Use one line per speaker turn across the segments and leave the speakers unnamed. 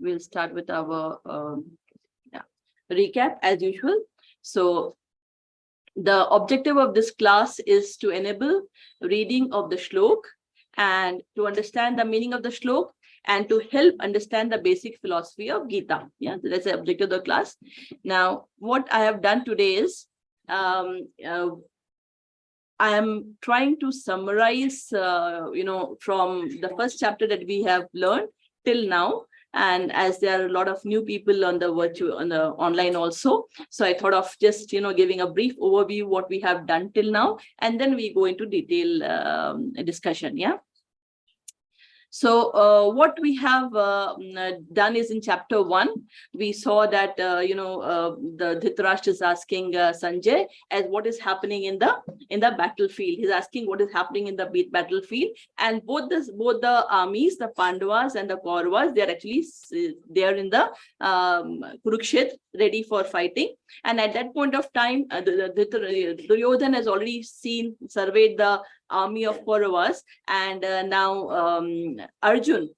we'll start with our recap as usual. So the objective of this class is to enable reading of the shlok and to understand the meaning of the shlok and to help understand the basic philosophy of Gita. Yeah, so that's the objective of the class. Now, what I have done today is I am trying to summarize, from the first chapter that we have learned till now. And as there are a lot of new people on the online also, so I thought of just giving a brief overview what we have done till now, and then we go into detail discussion. Yeah. So what we have done is in chapter 1, we saw that, the Dhritarashtra is asking Sanjay as what is happening in the battlefield. He's asking what is happening in the battlefield, and both the armies, the Pandavas and the Kauravas, they are actually there in the Kurukshetra, ready for fighting. And at that point of time, Duryodhana has already surveyed the army of Kauravas, and now Arjun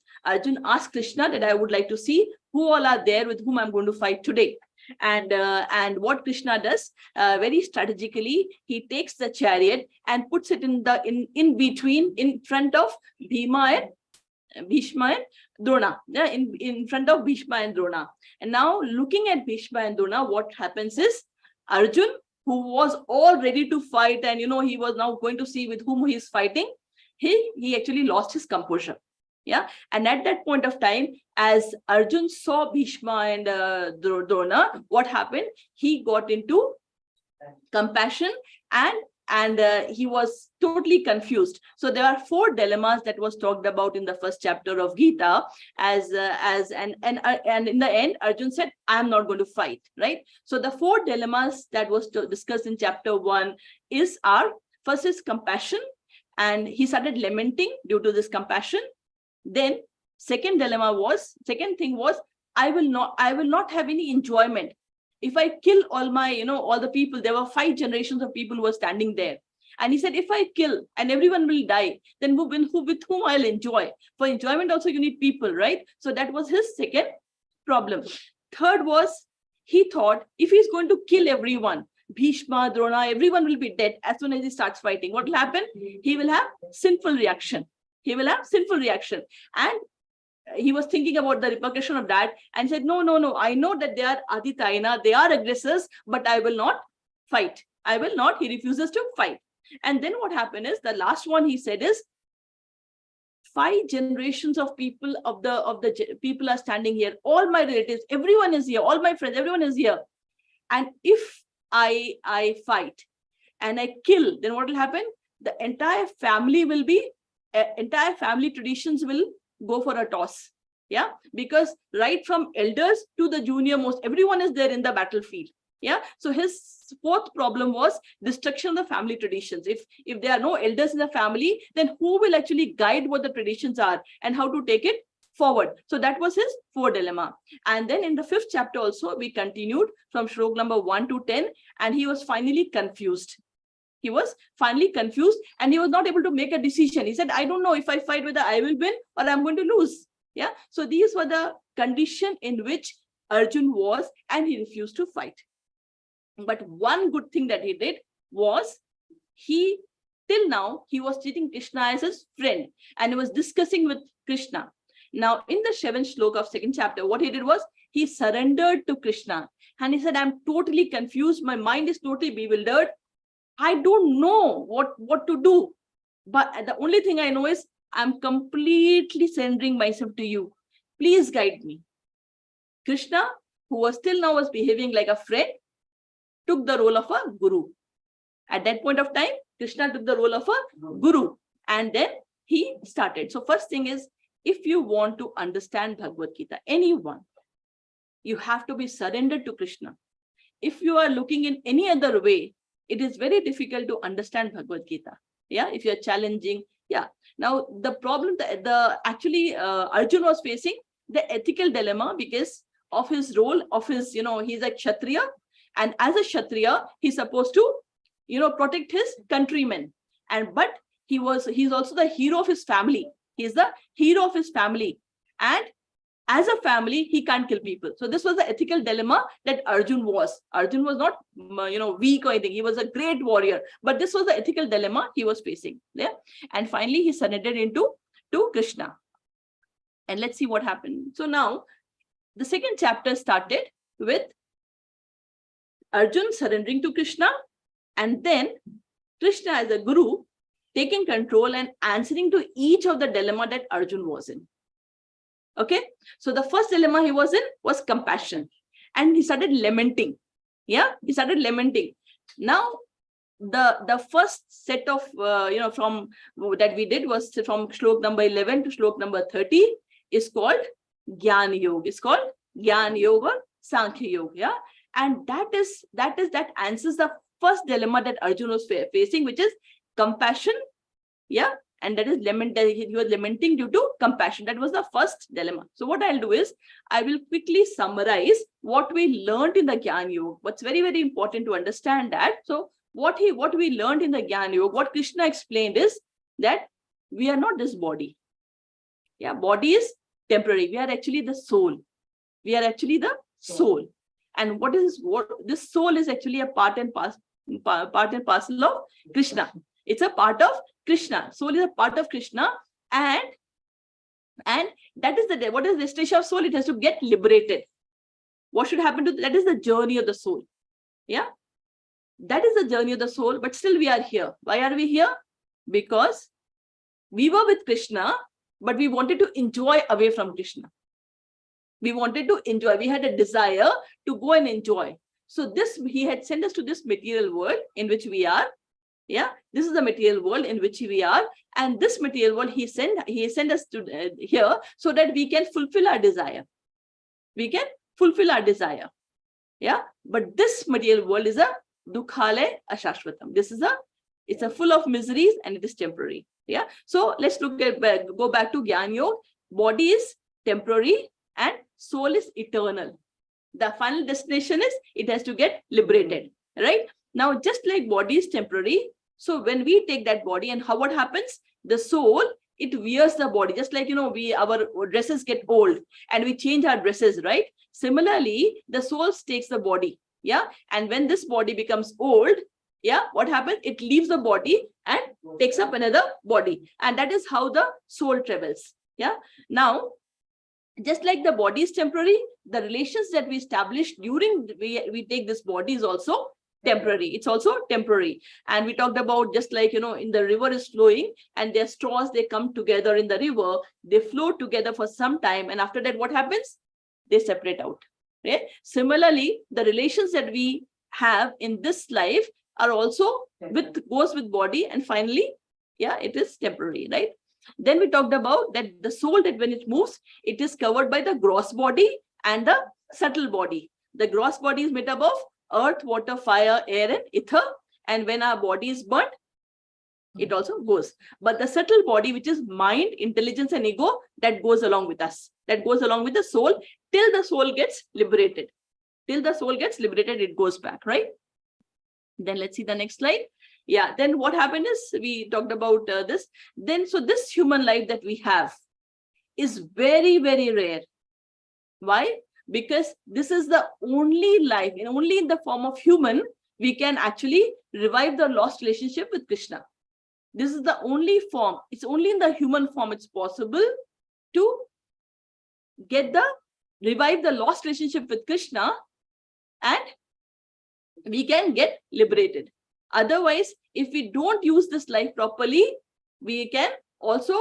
asked Krishna that I would like to see who all are there with whom I'm going to fight today. And what Krishna does very strategically, he takes the chariot and puts it in front of Bhishma and Drona, in front of Bhishma and Drona. And now looking at Bhishma and Drona, what happens is Arjun, who was all ready to fight, and he was now going to see with whom he is fighting, he actually lost his composure. Yeah, and at that point of time, as Arjun saw Bhishma and Drona, what happened? He got into compassion and he was totally confused. So there are 4 dilemmas that was talked about in the first chapter of Gita, and in the end, Arjun said, I am not going to fight, right? So the 4 dilemmas that was discussed in chapter 1 first is compassion, and he started lamenting due to this compassion. Then second thing was, I will not have any enjoyment. If I kill all the people, there were 5 generations of people who were standing there. And he said, if I kill and everyone will die, then with whom I'll enjoy? For enjoyment also you need people, right? So that was his second problem. Third was, he thought if he's going to kill everyone, Bhishma, Drona, everyone will be dead as soon as he starts fighting. What will happen? He will have sinful reaction. And he was thinking about the repercussion of that and said, no, I know that they are Aditayana, they are aggressors, but I will not fight. He refuses to fight. And then what happened is, the last one he said is, 5 generations of people of the people are standing here. All my relatives, everyone is here. All my friends, everyone is here. And if I fight and I kill, then what will happen? The entire family traditions will go for a toss. Yeah, because right from elders to the junior most, everyone is there in the battlefield. Yeah, so his 4th problem was destruction of the family traditions. If there are no elders in the family, then who will actually guide what the traditions are and how to take it forward? So that was his 4th dilemma. And then in the 5th chapter also, we continued from shlok number 1 to 10, and he was finally confused. And he was not able to make a decision. He said, I don't know if I fight whether I will win or I'm going to lose. Yeah. So these were the condition in which Arjun was, and he refused to fight. But one good thing that he did was, till now, he was treating Krishna as his friend, and he was discussing with Krishna. Now, in the 7th shlok of 2nd chapter, what he did was, he surrendered to Krishna. And he said, I'm totally confused. My mind is totally bewildered. I don't know what to do. But the only thing I know is, I'm completely surrendering myself to you. Please guide me. Krishna, who was till now was behaving like a friend, took the role of a guru. At that point of time, Krishna took the role of a guru, and then he started. So first thing is, if you want to understand Bhagavad Gita, anyone, you have to be surrendered to Krishna. If you are looking in any other way, it is very difficult to understand Bhagavad Gita. Yeah, if you're challenging. Yeah. Now, the problem Arjun was facing the ethical dilemma because of his role of his, he's a Kshatriya, and as a Kshatriya, he's supposed to, protect his countrymen. But he's also the hero of his family. He's the hero of his family. And as a family, he can't kill people. So this was the ethical dilemma that Arjun was. Arjun was not, weak or anything. He was a great warrior, but this was the ethical dilemma he was facing. Yeah. And finally, he surrendered to Krishna. And let's see what happened. So now the second chapter started with Arjun surrendering to Krishna, and then Krishna as a guru taking control and answering to each of the dilemma that Arjun was in. Okay, so the first dilemma he was in was compassion, and he started lamenting. Yeah, he started lamenting. Now, the first set of from that we did was from shlok number 11 to shlok number 30 is called Gyan Yoga. It's called Gyan Yoga, Sankhya Yoga. Yeah, and that answers the first dilemma that Arjun was facing, which is compassion. Yeah. And that is he was lamenting due to compassion. That was the first dilemma. So what I'll do is I will quickly summarize what we learned in the Gyan Yoga. What's very, very important to understand that. So what we learned in the Gyan Yoga, what Krishna explained is that we are not this body. Yeah, body is temporary. We are actually the soul. We are actually the soul. And what this soul is actually a part and parcel of Krishna. It's a part of Krishna. Soul is a part of Krishna, and that is what is the destination of soul? It has to get liberated. What should happen to that is the journey of the soul. Yeah, that is the journey of the soul. But still, we are here. Why are we here? Because we were with Krishna, but we wanted to enjoy away from Krishna. We wanted to enjoy. We had a desire to go and enjoy. So he had sent us to this material world in which we are. Yeah, this is the material world in which we are, and this material world he sent us to here so that we can fulfill our desire. We can fulfill our desire. Yeah, but this material world is a dukkhale ashashvatam. It's a full of miseries, and it is temporary. Yeah, so let's go back to Gyan Yoga. Body is temporary and soul is eternal. The final destination is it has to get liberated. Right? Now, just like body is temporary, so when we take that body and what happens? The soul, it wears the body. Just like, our dresses get old and we change our dresses, right? Similarly, the soul takes the body. Yeah. And when this body becomes old, yeah, what happens? It leaves the body and takes up another body. And that is how the soul travels. Yeah. Now, just like the body is temporary, the relations that we establish during we take this body is also temporary. It's also temporary. And we talked about just like, in the river is flowing and their straws, they come together in the river, they flow together for some time. And after that, what happens? They separate out. Right? Similarly, the relations that we have in this life are also goes with body. And finally, yeah, it is temporary, right? Then we talked about that the soul, that when it moves, it is covered by the gross body and the subtle body. The gross body is made up of earth, water, fire, air, and ether. And when our body is burnt, it also goes. But the subtle body, which is mind, intelligence, and ego, that goes along with us. That goes along with the soul till the soul gets liberated. Till the soul gets liberated, it goes back, right? Then let's see the next slide. Yeah, then what happened is we talked about this. Then, so this human life that we have is very, very rare. Why? Because this is the only life, and only in the form of human, we can actually revive the lost relationship with Krishna. This is the only form. It's only in the human form it's possible to revive the lost relationship with Krishna, and we can get liberated. Otherwise, if we don't use this life properly, we can also,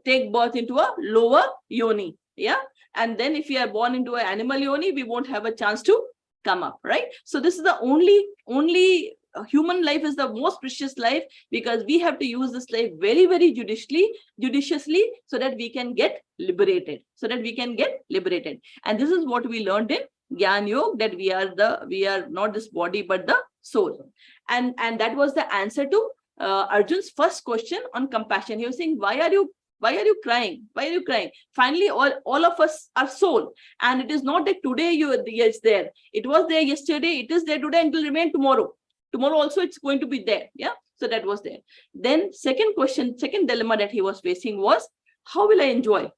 take birth into a lower yoni. Yeah. And then if we are born into an animal yoni, we won't have a chance to come up, right? So this is the only human life is the most precious life, because we have to use this life very, very judiciously so that we can get liberated. And this is what we learned in Gyan Yoga, that we are not this body, but the soul. And that was the answer to Arjun's first question on compassion. He was saying, why are you crying? Why are you crying? Finally, all of us are soul. And it is not that today it's there. It was there yesterday. It is there today and it will remain tomorrow. Tomorrow also it's going to be there. Yeah. So that was there. Then second dilemma that he was facing was, how will I enjoy?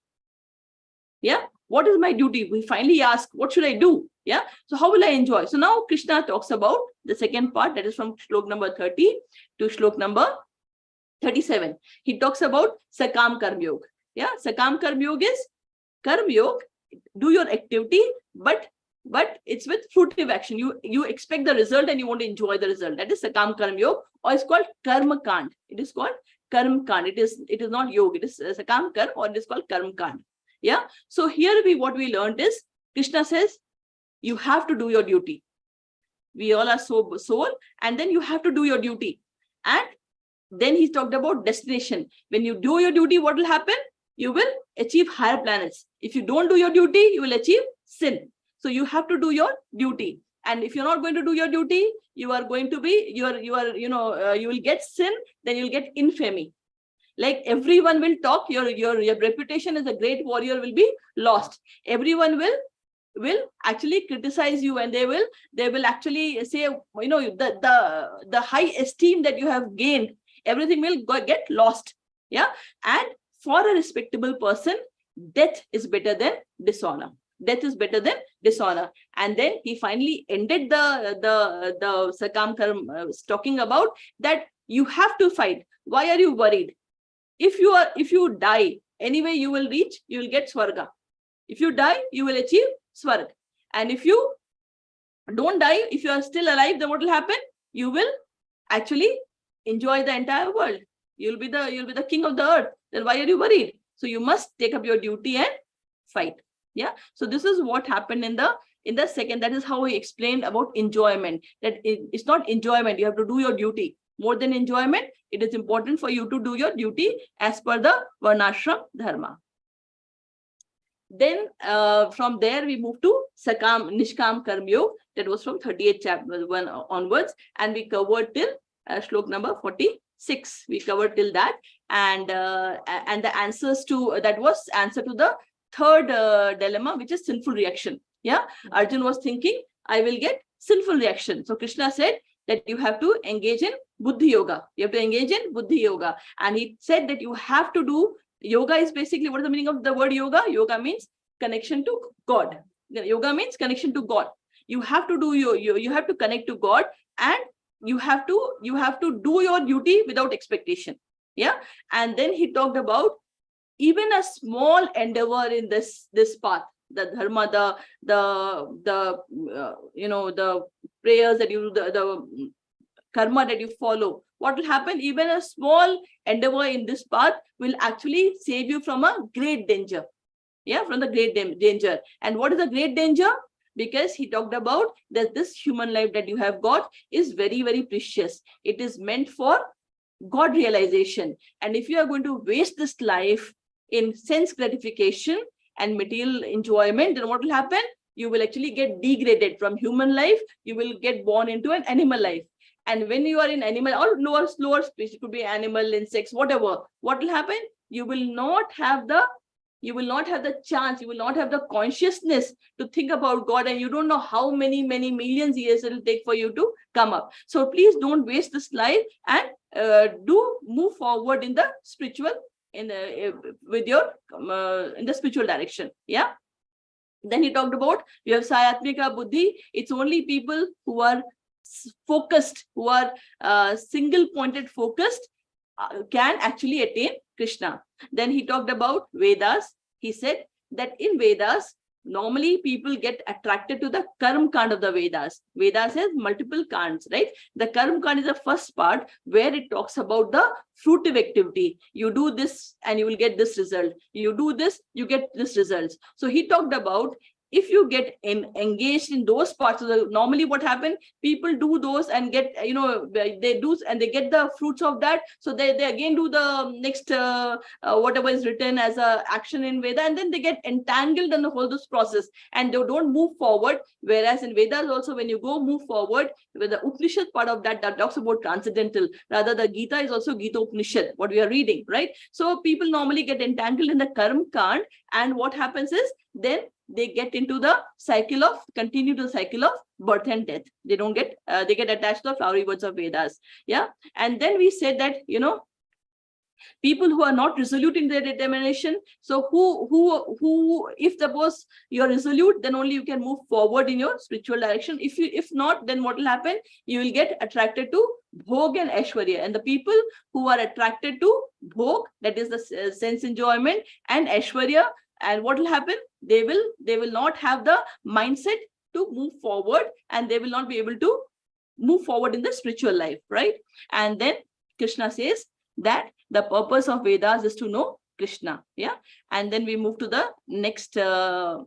Yeah. What is my duty? We finally ask, what should I do? Yeah. So how will I enjoy? So now Krishna talks about the second part, that is from Shlok number 30 to Shlok number 37. He talks about Sakam Karma Yoga. Yeah. Sakam Karma Yoga is Karma Yoga, do your activity, but it's with fruitive action. You expect the result and you want to enjoy the result. That is Sakam Karma Yoga, or it's called Karma Kand. It is called Karma Kand. It is not yoga. It is Sakam Karma, or it is called Karma Kand. Yeah. So here what we learned is Krishna says you have to do your duty. We all are soul, and then you have to do your duty. And then he talked about destination. When you do your duty, what will happen? You will achieve higher planets. If you don't do your duty, you will achieve sin. So you have to do your duty. And if you're not going to do your duty, you are going to be, you will get sin, then you'll get infamy. Like everyone will talk, your reputation as a great warrior will be lost. Everyone will actually criticize you, and they will actually say, the high esteem that you have gained, everything will get lost. Yeah. And for a respectable person, death is better than dishonor. Death is better than dishonor. And then he finally ended the Sakam Karma, talking about that you have to fight. Why are you worried? If you die, anyway, you will get Swarga. If you die, you will achieve Swarga. And if you don't die, if you are still alive, then what will happen? You will actually enjoy the entire world. You'll be the king of the earth. Then why are you worried? So you must take up your duty and fight. Yeah. So this is what happened in the second. That is how he explained about enjoyment. That it's not enjoyment. You have to do your duty. More than enjoyment, it is important for you to do your duty as per the Varnashram Dharma. Then from there we move to Nishkam Karma Yoga. That was from 38th chapter 1 onwards, and we covered till Shlok number 46. We covered till that, and the answers to that was answer to the third dilemma, which is sinful reaction. Yeah, Arjun was thinking, I will get sinful reaction. So Krishna said that you have to engage in Buddhi Yoga. You have to engage in Buddhi Yoga, and he said that you have to do. Yoga is basically, what is the meaning of the word yoga? Yoga means connection to God. Yoga means connection to God. You have to do you have to connect to God, and you have to do your duty without expectation. Yeah. And then he talked about even a small endeavor in this path, the dharma, the prayers that you do, the karma that you follow. What will happen? Even a small endeavor in this path will actually save you from a great danger. Yeah, from the great danger. And what is the great danger? Because he talked about that this human life that you have got is very, very precious. It is meant for God realization. And if you are going to waste this life in sense gratification and material enjoyment, then what will happen? You will actually get degraded from human life. You will get born into an animal life. And when you are in animal or lower species, it could be animal, insects, whatever, what will happen? You will not have the chance, you will not have the consciousness to think about God, and you don't know how many millions years it will take for you to come up. So please don't waste this life, and do move forward in the spiritual, in the spiritual direction. Yeah. Then he talked about Vyavasayatmika Buddhi. It's only people who are focused, who are single pointed focused, can actually attain Krishna. Then he talked about Vedas. He said that in Vedas, normally people get attracted to the Karma Kand of the Vedas. Vedas has multiple kands, right? The Karma Kand is the first part where it talks about the fruitive activity. You do this and you will get this result. You do this, you get this results. So he talked about, if you get engaged in those parts of the, normally what happens, people do those and get, they do and they get the fruits of that. So they again do the next, whatever is written as a action in Veda, and then they get entangled in the whole this process and they don't move forward. Whereas in Vedas also, when you go move forward, with the Upanishad part of that talks about transcendental. Rather, the Gita is also Gita Upanishad, what we are reading, right? So people normally get entangled in the Karma Kand, and what happens is then they get into the continue the cycle of birth and death. They don't get, they get attached to the flowery words of Vedas. Yeah. And then we said that, People who are not resolute in their determination. So who, if suppose you're resolute, then only you can move forward in your spiritual direction. If not, then what will happen? You will get attracted to bhog and aishwarya. And the people who are attracted to bhog, that is the sense enjoyment, and aishwarya, and what will happen? They will not have the mindset to move forward, and they will not be able to move forward in the spiritual life, right? And then Krishna says that the purpose of Vedas is to know Krishna. Yeah. And then we move to the next shlok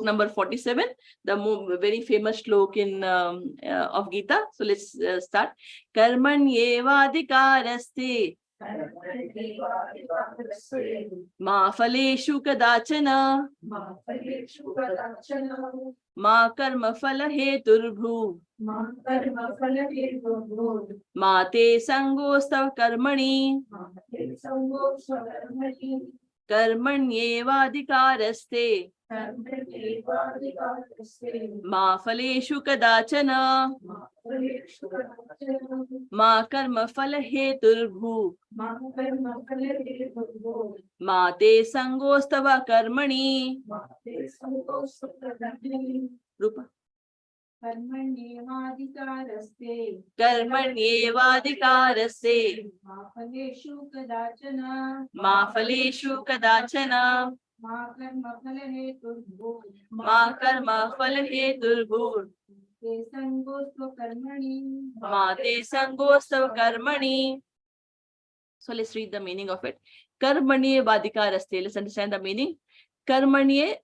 number 47, the very famous shlok in of Gita. So let's start. Karmanyevadikaraste ma phaleshu kadachana ma karma phala heturbhu ma te sangostav karmani karmanyevadikaraste ma phaleshu kadachana ma karma phala heturbhu ma te sangostava karmani. Rupa. Karmanyevadikaraste ma phaleshu kadachana ma karma phala heturbhu ma te sangostav karmani. So let's read the meaning of it. Karmanyevadikaraste. Let's understand the meaning. Karmanye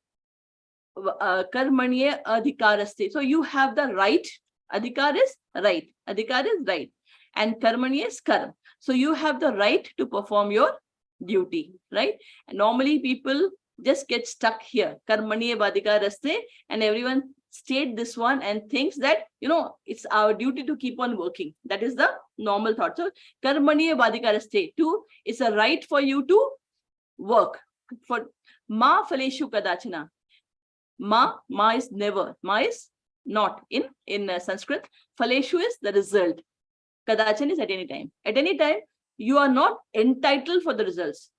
adhikaraste. So you have the right. Adhikar is right. Adhikar is right. And karmanye is karma. So you have the right to perform your duty, right? And normally people just get stuck here. Karmanyevadikaraste, and everyone state this one and thinks that, it's our duty to keep on working. That is the normal thought. So karmanyevadikaraste, too, it's a right for you to work. For ma phaleshu kadachana. Ma is never. Ma is not in Sanskrit. Phaleshu is the result. Kadachan is at any time. At any time, you are not entitled for the results.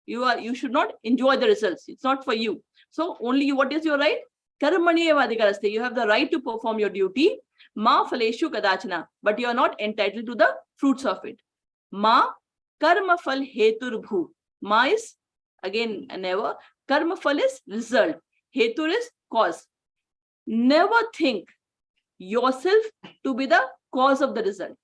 You should not enjoy the results. It's not for you. So only you, what is your right? Karmanyevadikaraste. You have the right to perform your duty. Ma phaleshu kadachana. But you are not entitled to the fruits of it. Ma karma phal heturbhu. Ma is again never. Karma phal is result. Hetur is cause. Never think yourself to be the cause of the result.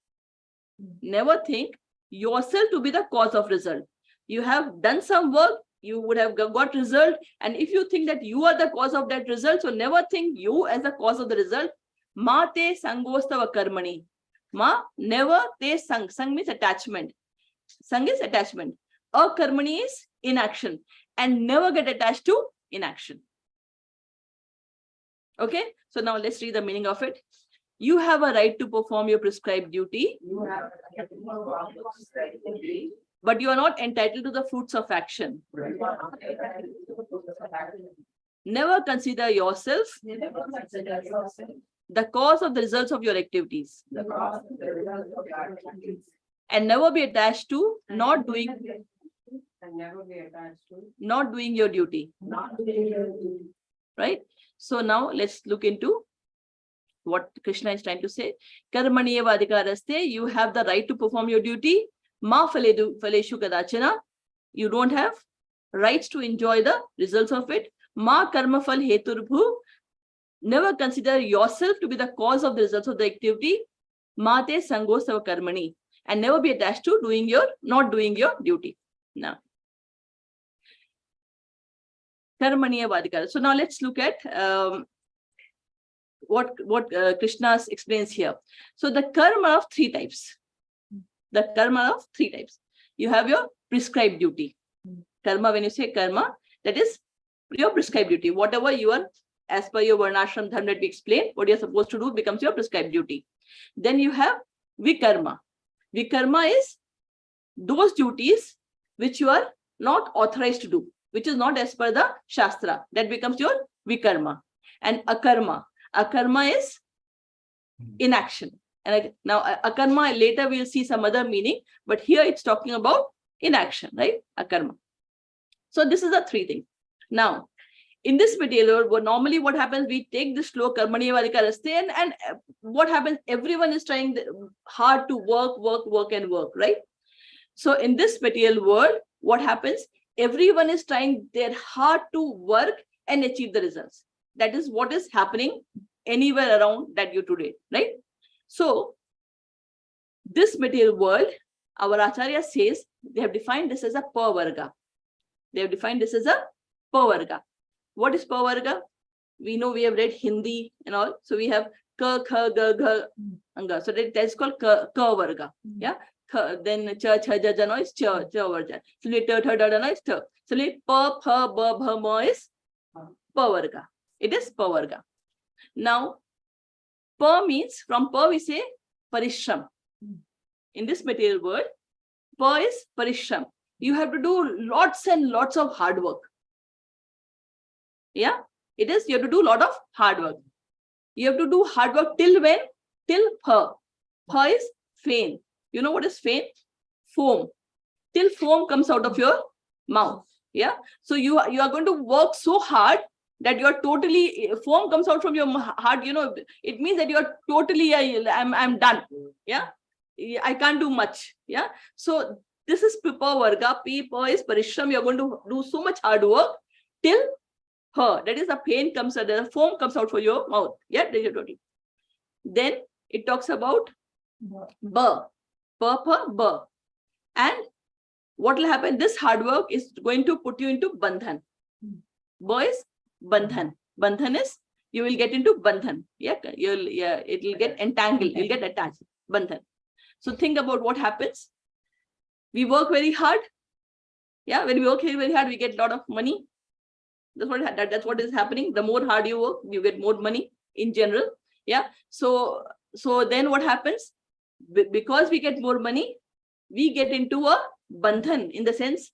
Never think yourself to be the cause of result. You have done some work, you would have got result, and if you think that you are the cause of that result, so never think you as the cause of the result. Ma te sangostava karmani. Ma, never te sang. Sang means attachment. Sang is attachment. A karmani is inaction, and never get attached to inaction. Okay, so now let's read the meaning of it. You have a right to perform your prescribed duty, but you are not entitled to the fruits of action. Never consider yourself the cause of the results of your activities, and never be attached to not doing your duty. Right? So now let's look into what Krishna is trying to say. Karmanyevadikaraste, you have the right to perform your duty. Ma phaleshu kadachana, you don't have rights to enjoy the results of it. Ma karma phal heturbhu, never consider yourself to be the cause of the results of the activity. Ma te sangostava karmani, and never be attached to not doing your duty. Now, Karmanyevadikara. So now let's look at what Krishna explains here. So the karma of three types. The karma of three types. You have your prescribed duty. Karma, when you say karma, that is your prescribed duty. Whatever you are, as per your varnashram dharma that we explained, what you're supposed to do becomes your prescribed duty. Then you have vikarma. Vikarma is those duties which you are not authorized to do, which is not as per the Shastra. That becomes your vikarma. And akarma. Akarma is inaction. And now akarma, later we'll see some other meaning, but here it's talking about inaction, right? Akarma. So this is the three things. Now, in this material, normally what happens, we take this slow karmani valika raste, and what happens, everyone is trying hard to work, right? So in this material world, what happens, everyone is trying their hard to work and achieve the results. That is what is happening anywhere around that you today, right? So this material world, our Acharya says, they have defined this as a Varga. They have defined this as a Varga. What is Varga? We know, we have read Hindi and all. So we have Ka, Kha, Ga, Gha, Anga. So that's called Varga. Yeah. Then Cha, Cha, Ja, Ja is Cha, Varga. So Ta, Ta, Da, Da is Ta. So Pa, Pha, Ba, Bha, Ma is Varga. It is Varga. Now, Pa means, from Pa we say Parishram. In this material world, Pa is Parishram. You have to do lots and lots of hard work. Yeah, it is, you have to do a lot of hard work. You have to do hard work till when? Till Pha. Pha is fain. You know what is fain? Foam. Till foam comes out of your mouth. Yeah. So you are going to work so hard that you are totally, foam comes out from your heart, you know, it means that you are totally, I'm done. Yeah. I can't do much. Yeah. So this is Pipa Varga. Pipa is Parishram. You're going to do so much hard work till her. That is, the pain comes out, the foam comes out for your mouth. Yeah. Then it talks about Ba. Ba. And what will happen? This hard work is going to put you into Bandhan. Ba is Bandhan. Bandhan is, you will get into Bandhan. Yeah. It will get entangled. You'll get attached. Bandhan. So think about what happens. We work very hard. Yeah, when we work very hard, we get a lot of money. That's what is happening. The more hard you work, you get more money in general. Yeah. So then what happens? Because we get more money, we get into a bandhan, in the sense,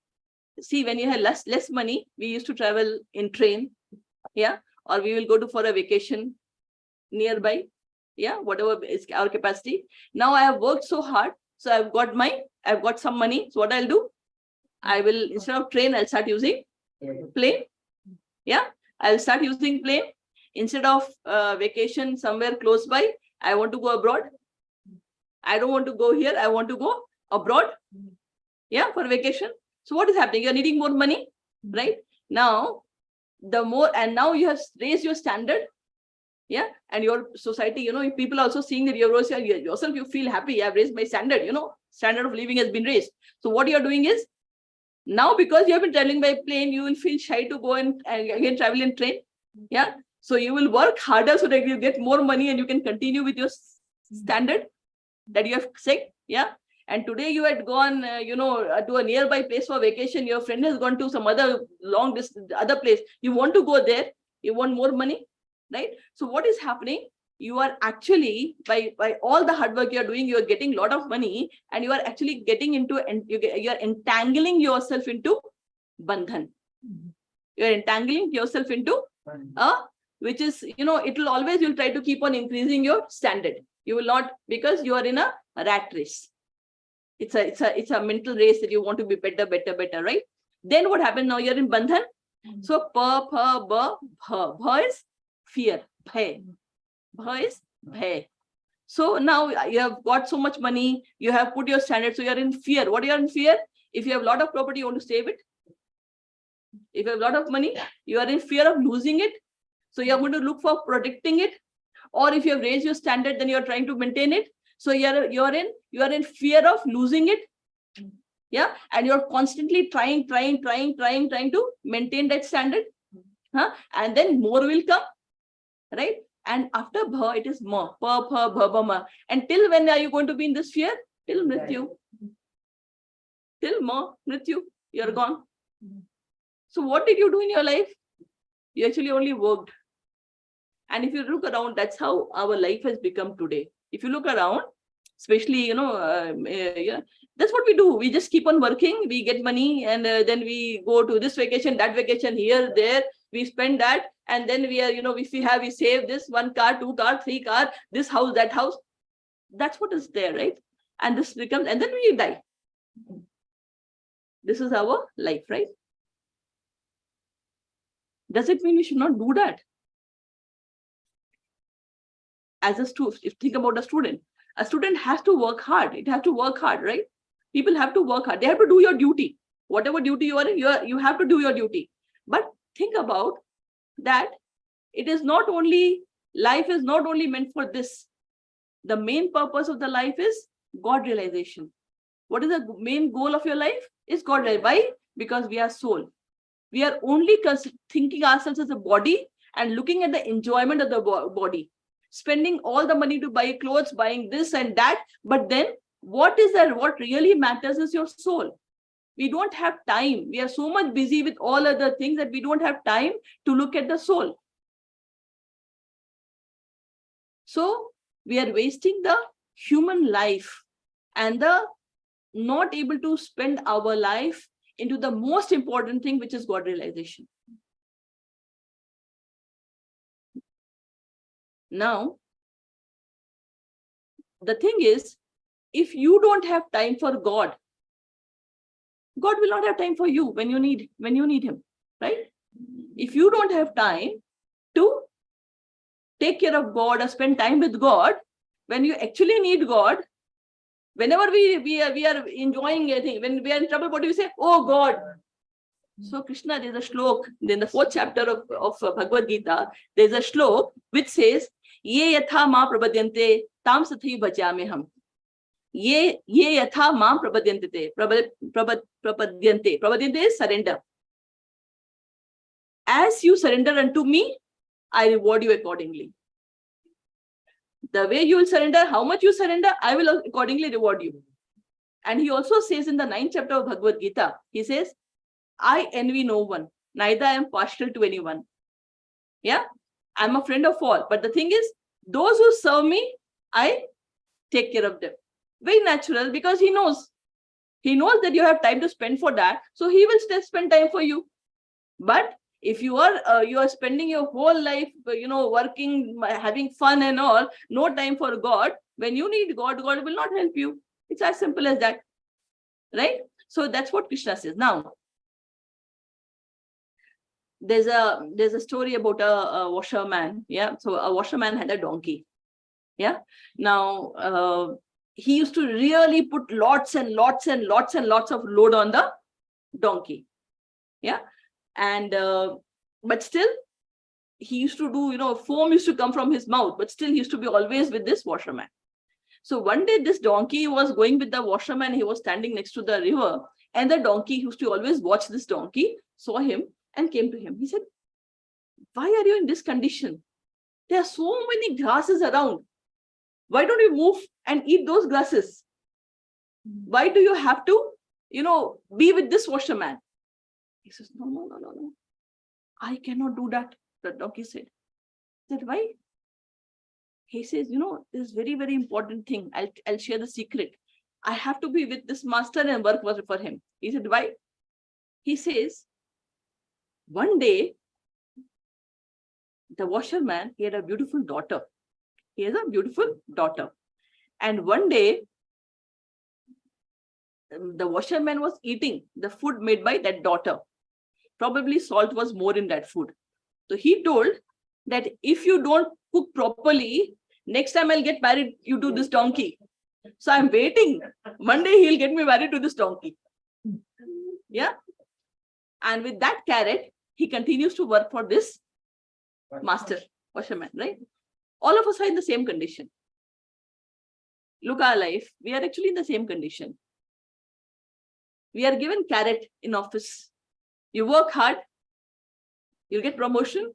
see, when you have less money, we used to travel in train. Yeah. Or we will go for a vacation nearby. Yeah, whatever is our capacity. Now I have worked so hard, so I've got some money. So what I'll do, I will, instead of train, I'll start using plane. Yeah, I'll start using plane. Instead of vacation somewhere close by, I want to go abroad. I don't want to go here. I want to go abroad. Yeah, for vacation. So what is happening? You're needing more money, right? Now, the more, and now you have raised your standard. Yeah, and your society, you know, people are also seeing that yourself, you feel happy. I've raised my standard, you know, standard of living has been raised. So what you're doing is, now because you have been traveling by plane, you will feel shy to go and again travel in train. Yeah, so you will work harder so that you get more money and you can continue with your standard that you have set. Yeah, and today you had gone, to a nearby place for vacation. Your friend has gone to some other long distance, other place. You want to go there. You want more money. Right? So what is happening? You are actually, by all the hard work you are doing, you are getting a lot of money, and you are actually getting into, and you are entangling yourself into bandhan. You are entangling yourself into which is, it will always, you'll try to keep on increasing your standard. You will not, because you are in a rat race. It's a mental race that you want to be better, right? Then what happens? Now you're in bandhan. So pa, pha, ba, bha. Bha is fear. Bhay. Bha is bhay. So now you have got so much money, you have put your standard, so you're in fear. What you are in fear? If you have a lot of property, you want to save it. If you have a lot of money, you are in fear of losing it. So you're going to look for protecting it. Or if you have raised your standard, then you're trying to maintain it. So you are in fear of losing it. Yeah. And you're constantly trying to maintain that standard. And then more will come. Right? And after bha, it is ma. Pa, pha, bha, ba, ma. And till when are you going to be in this fear? Till mrityu. Till ma, mrityu. You're gone. So what did you do in your life? You actually only worked. And if you look around, that's how our life has become today. If you look around, especially, that's what we do. We just keep on working. We get money, and then we go to this vacation, that vacation, here, there. We spend that, and then we are, we save this 1 car, 2 car, 3 car, this house, that house. That's what is there, right? And this becomes, and then we die. This is our life, right? Does it mean we should not do that? As a student, if think about a student has to work hard. It has to work hard, right? People have to work hard. They have to do your duty. Whatever duty you are in, you have to do your duty. But think about that. It is not only, life is not only meant for this. The main purpose of the life is God realization. What is the main goal of your life? Is God realization. Why? Because we are soul. We are only thinking ourselves as a body and looking at the enjoyment of the body, spending all the money to buy clothes, buying this and that. But then what is that? What really matters is your soul. We don't have time. We are so much busy with all other things that we don't have time to look at the soul. So we are wasting the human life and the not able to spend our life into the most important thing, which is God realization. Now, the thing is, if you don't have time for God, God will not have time for you when you need him, right? If you don't have time to take care of God or spend time with God, when you actually need God, whenever we are enjoying anything, when we are in trouble, what do we say? Oh God. So Krishna, there's a shlok in the 4th chapter of Bhagavad Gita. There's a shlok which says, Ye yatha ma prabadyante tam sathi bhajame ham. Ye yatha ma prabadyante. Prabadyante. Prabadyante is surrender. As you surrender unto me, I reward you accordingly. The way you will surrender, how much you surrender, I will accordingly reward you. And he also says in the 9th chapter of Bhagavad Gita, he says, I envy no one, neither I am partial to anyone. Yeah, I'm a friend of all. But the thing is, those who serve me, I take care of them. Very natural, because he knows that you have time to spend for that. So he will still spend time for you. But if you are spending your whole life, working, having fun and all, no time for God, when you need God, God will not help you. It's as simple as that, right? So that's what Krishna says. Now, there's a story about a washerman. Yeah, so a washerman had a donkey. Yeah, now he used to really put lots and lots and lots and lots of load on the donkey. Yeah, and but still he used to do, foam used to come from his mouth, but still he used to be always with this washerman. So one day this donkey was going with the washerman. He was standing next to the river, and the donkey used to always watch this donkey, saw him and came to him. He said, why are you in this condition? There are so many grasses around. Why don't you move and eat those grasses? Why do you have to, be with this washerman? He says, no. I cannot do that, the donkey said. He said, why? He says, this very, very important thing. I'll share the secret. I have to be with this master and work for him. He said, why? He says, one day, the washerman, he had a beautiful daughter. He has a beautiful daughter. And one day, the washerman was eating the food made by that daughter. Probably salt was more in that food. So he told that if you don't cook properly, next time I'll get married you to this donkey. So I'm waiting. One day he'll get me married to this donkey. Yeah. And with that carrot, he continues to work for this master, washerman, right? All of us are in the same condition. Look at our life. We are actually in the same condition. We are given carrot in office. You work hard, you'll get promotion.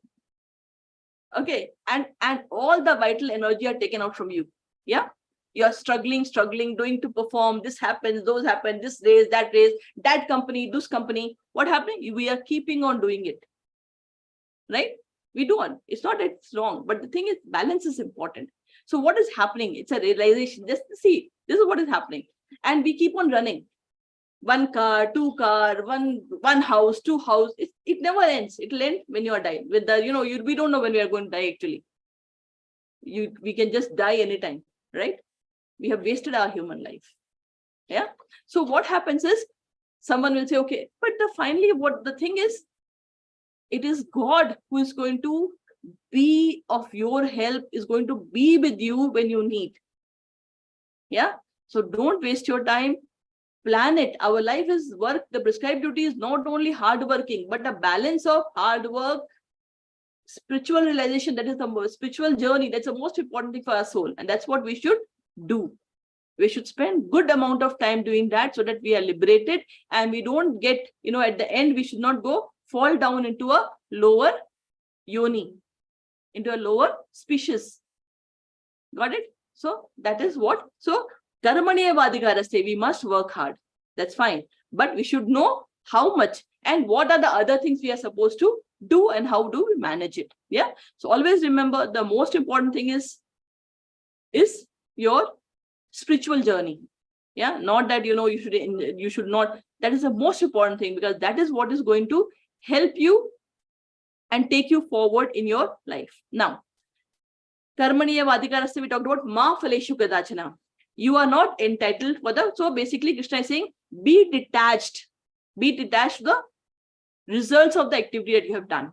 Okay. And all the vital energy are taken out from you. Yeah. You're struggling, doing to perform. This happens, those happen, this race, that company, this company. What happened? We are keeping on doing it. Right? We do on. It's not that it's wrong, but the thing is, balance is important. So what is happening? It's a realization. Just see, this is what is happening. And we keep on running. One car, two car, one house, two house. It never ends. It'll end when you are dying. With the, we don't know when we are going to die actually. We can just die anytime, right? We have wasted our human life. Yeah. So what happens is, someone will say, okay, but finally what the thing is, it is God who is going to be of your help, is going to be with you when you need. Yeah. So don't waste your time. Plan it. Our life is work. The prescribed duty is not only hard working, but a balance of hard work, spiritual realization. That is the most spiritual journey. That's the most important thing for our soul. And that's what we should do. We should spend good amount of time doing that so that we are liberated and we don't get, at the end, we should not fall down into a lower yoni, into a lower species. Got it? So that is what. So karmanyevadhikaraste, we must work hard. That's fine. But we should know how much and what are the other things we are supposed to do and how do we manage it. Yeah. So always remember, the most important thing is your spiritual journey. Yeah. Not that, you should not. That is the most important thing, because that is what is going to help you and take you forward in your life. Now, karmaniyavadhikaraste, we talked about ma phaleshu kadachana. You are not entitled for the. So basically, Krishna is saying, be detached. Be detached to the results of the activity that you have done.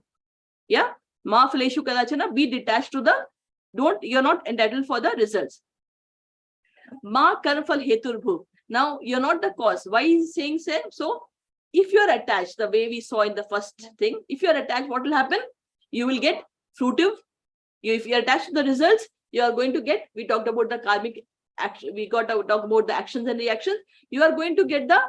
Yeah. Ma phaleshu kadachana, be detached to the. You're not entitled for the results. Ma karmphal heturbhu. Now, you're not the cause. Why is he saying so? So, if you're attached, the way we saw in the first thing, if you're attached, what will happen? You will get fruitive. If you're attached to the results, you are going to get, we talked about the karmic action, we got to talk about the actions and reactions. You are going to get the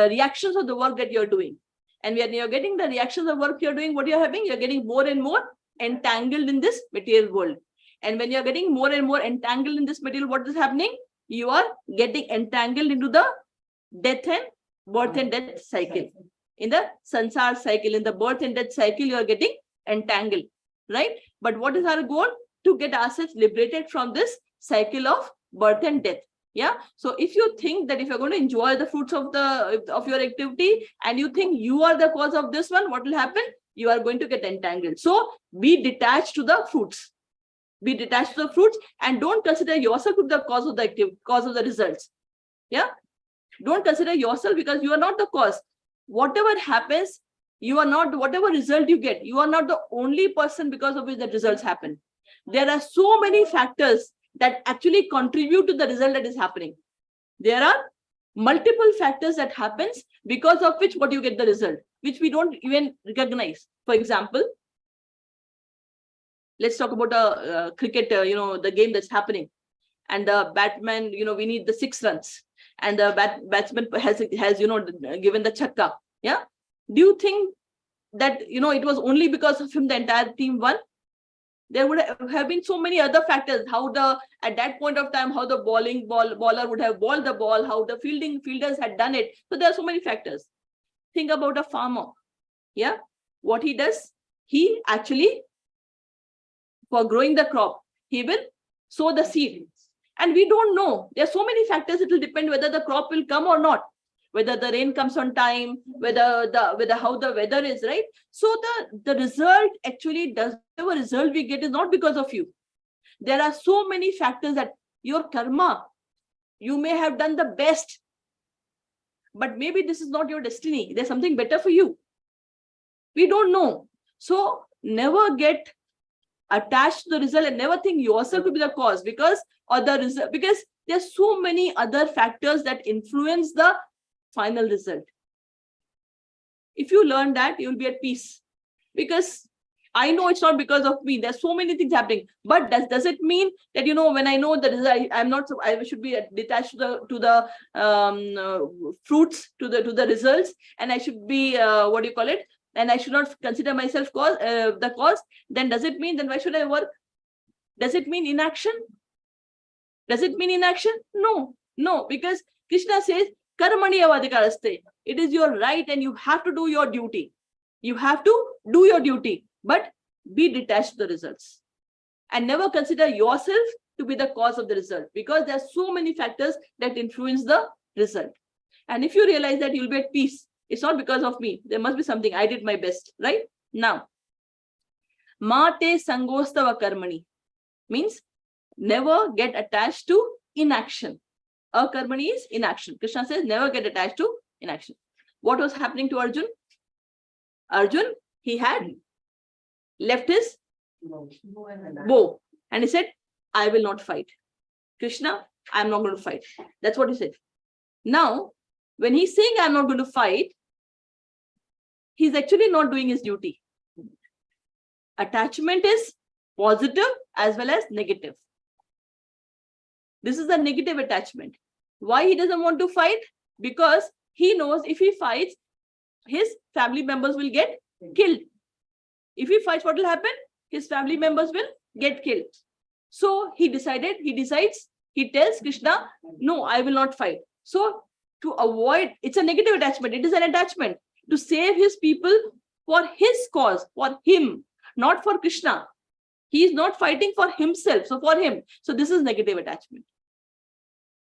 reactions of the work that you're doing. And when you're getting the reactions of work you're doing, what you're having, you're getting more and more entangled in this material world. And when you're getting more and more entangled in this material, what is happening? You are getting entangled into the death and birth and death cycle. In the sansar cycle, in the birth and death cycle, you are getting entangled, right? But what is our goal? To get ourselves liberated from this cycle of birth and death. Yeah. So if you think that if you're going to enjoy the fruits of your activity and you think you are the cause of this one, what will happen? You are going to get entangled. So be detached to the fruits. Be detached to the fruits and don't consider yourself to be the cause of the activity, cause of the results. Yeah. Don't consider yourself, because you are not the cause. Whatever happens, you are not, whatever result you get, you are not the only person because of which the results happen. There are so many factors that actually contribute to the result that is happening. There are multiple factors that happens because of which what you get the result, which we don't even recognize. For example, let's talk about a cricket, the game that's happening. And the batsman, we need the 6 runs. And the batsman has given the chakka. Yeah. Do you think that, it was only because of him the entire team won? There would have been so many other factors. At that point of time, how the bowler would have bowled the ball, how the fielders had done it. So there are so many factors. Think about a farmer. Yeah. What he does, he actually, for growing the crop, he will sow the seed. And we don't know. There are so many factors. It will depend whether the crop will come or not, whether the rain comes on time, whether how the weather is, right? So the result actually does, whatever result we get is not because of you. There are so many factors that your karma, you may have done the best, but maybe this is not your destiny. There's something better for you. We don't know. So never get attached to the result and never think yourself to be the cause, because there's so many other factors that influence the final result. If you learn that, you'll be at peace, because I know it's not because of me. There's so many things happening, but does it mean that, when I know the result, I should be detached to the fruits, to the results, and I should be and I should not consider myself the cause? Then does it mean, then why should I work? Does it mean inaction? Does it mean inaction? No, because Krishna says, karmaniyavadhikaraste. It is your right and you have to do your duty. You have to do your duty, but be detached to the results. And never consider yourself to be the cause of the result, because there are so many factors that influence the result. And if you realize that, you'll be at peace. It's not because of me. There must be something. I did my best, right? Now, mate sangostava karmani means never get attached to inaction. Akarmani is inaction. Krishna says never get attached to inaction. What was happening to Arjun? Arjun, he had left his bow and he said, I will not fight. Krishna, I am not going to fight. That's what he said. Now, when he's saying I'm not going to fight, he's actually not doing his duty. Attachment is positive as well as negative. This is the negative attachment. Why he doesn't want to fight? Because he knows if he fights, his family members will get killed. If he fights, what will happen? His family members will get killed. So he decides, he tells Krishna, no, I will not fight. So to avoid, it's a negative attachment. It is an attachment to save his people for his cause, for him, not for Krishna. He is not fighting for himself, so for him. So this is negative attachment.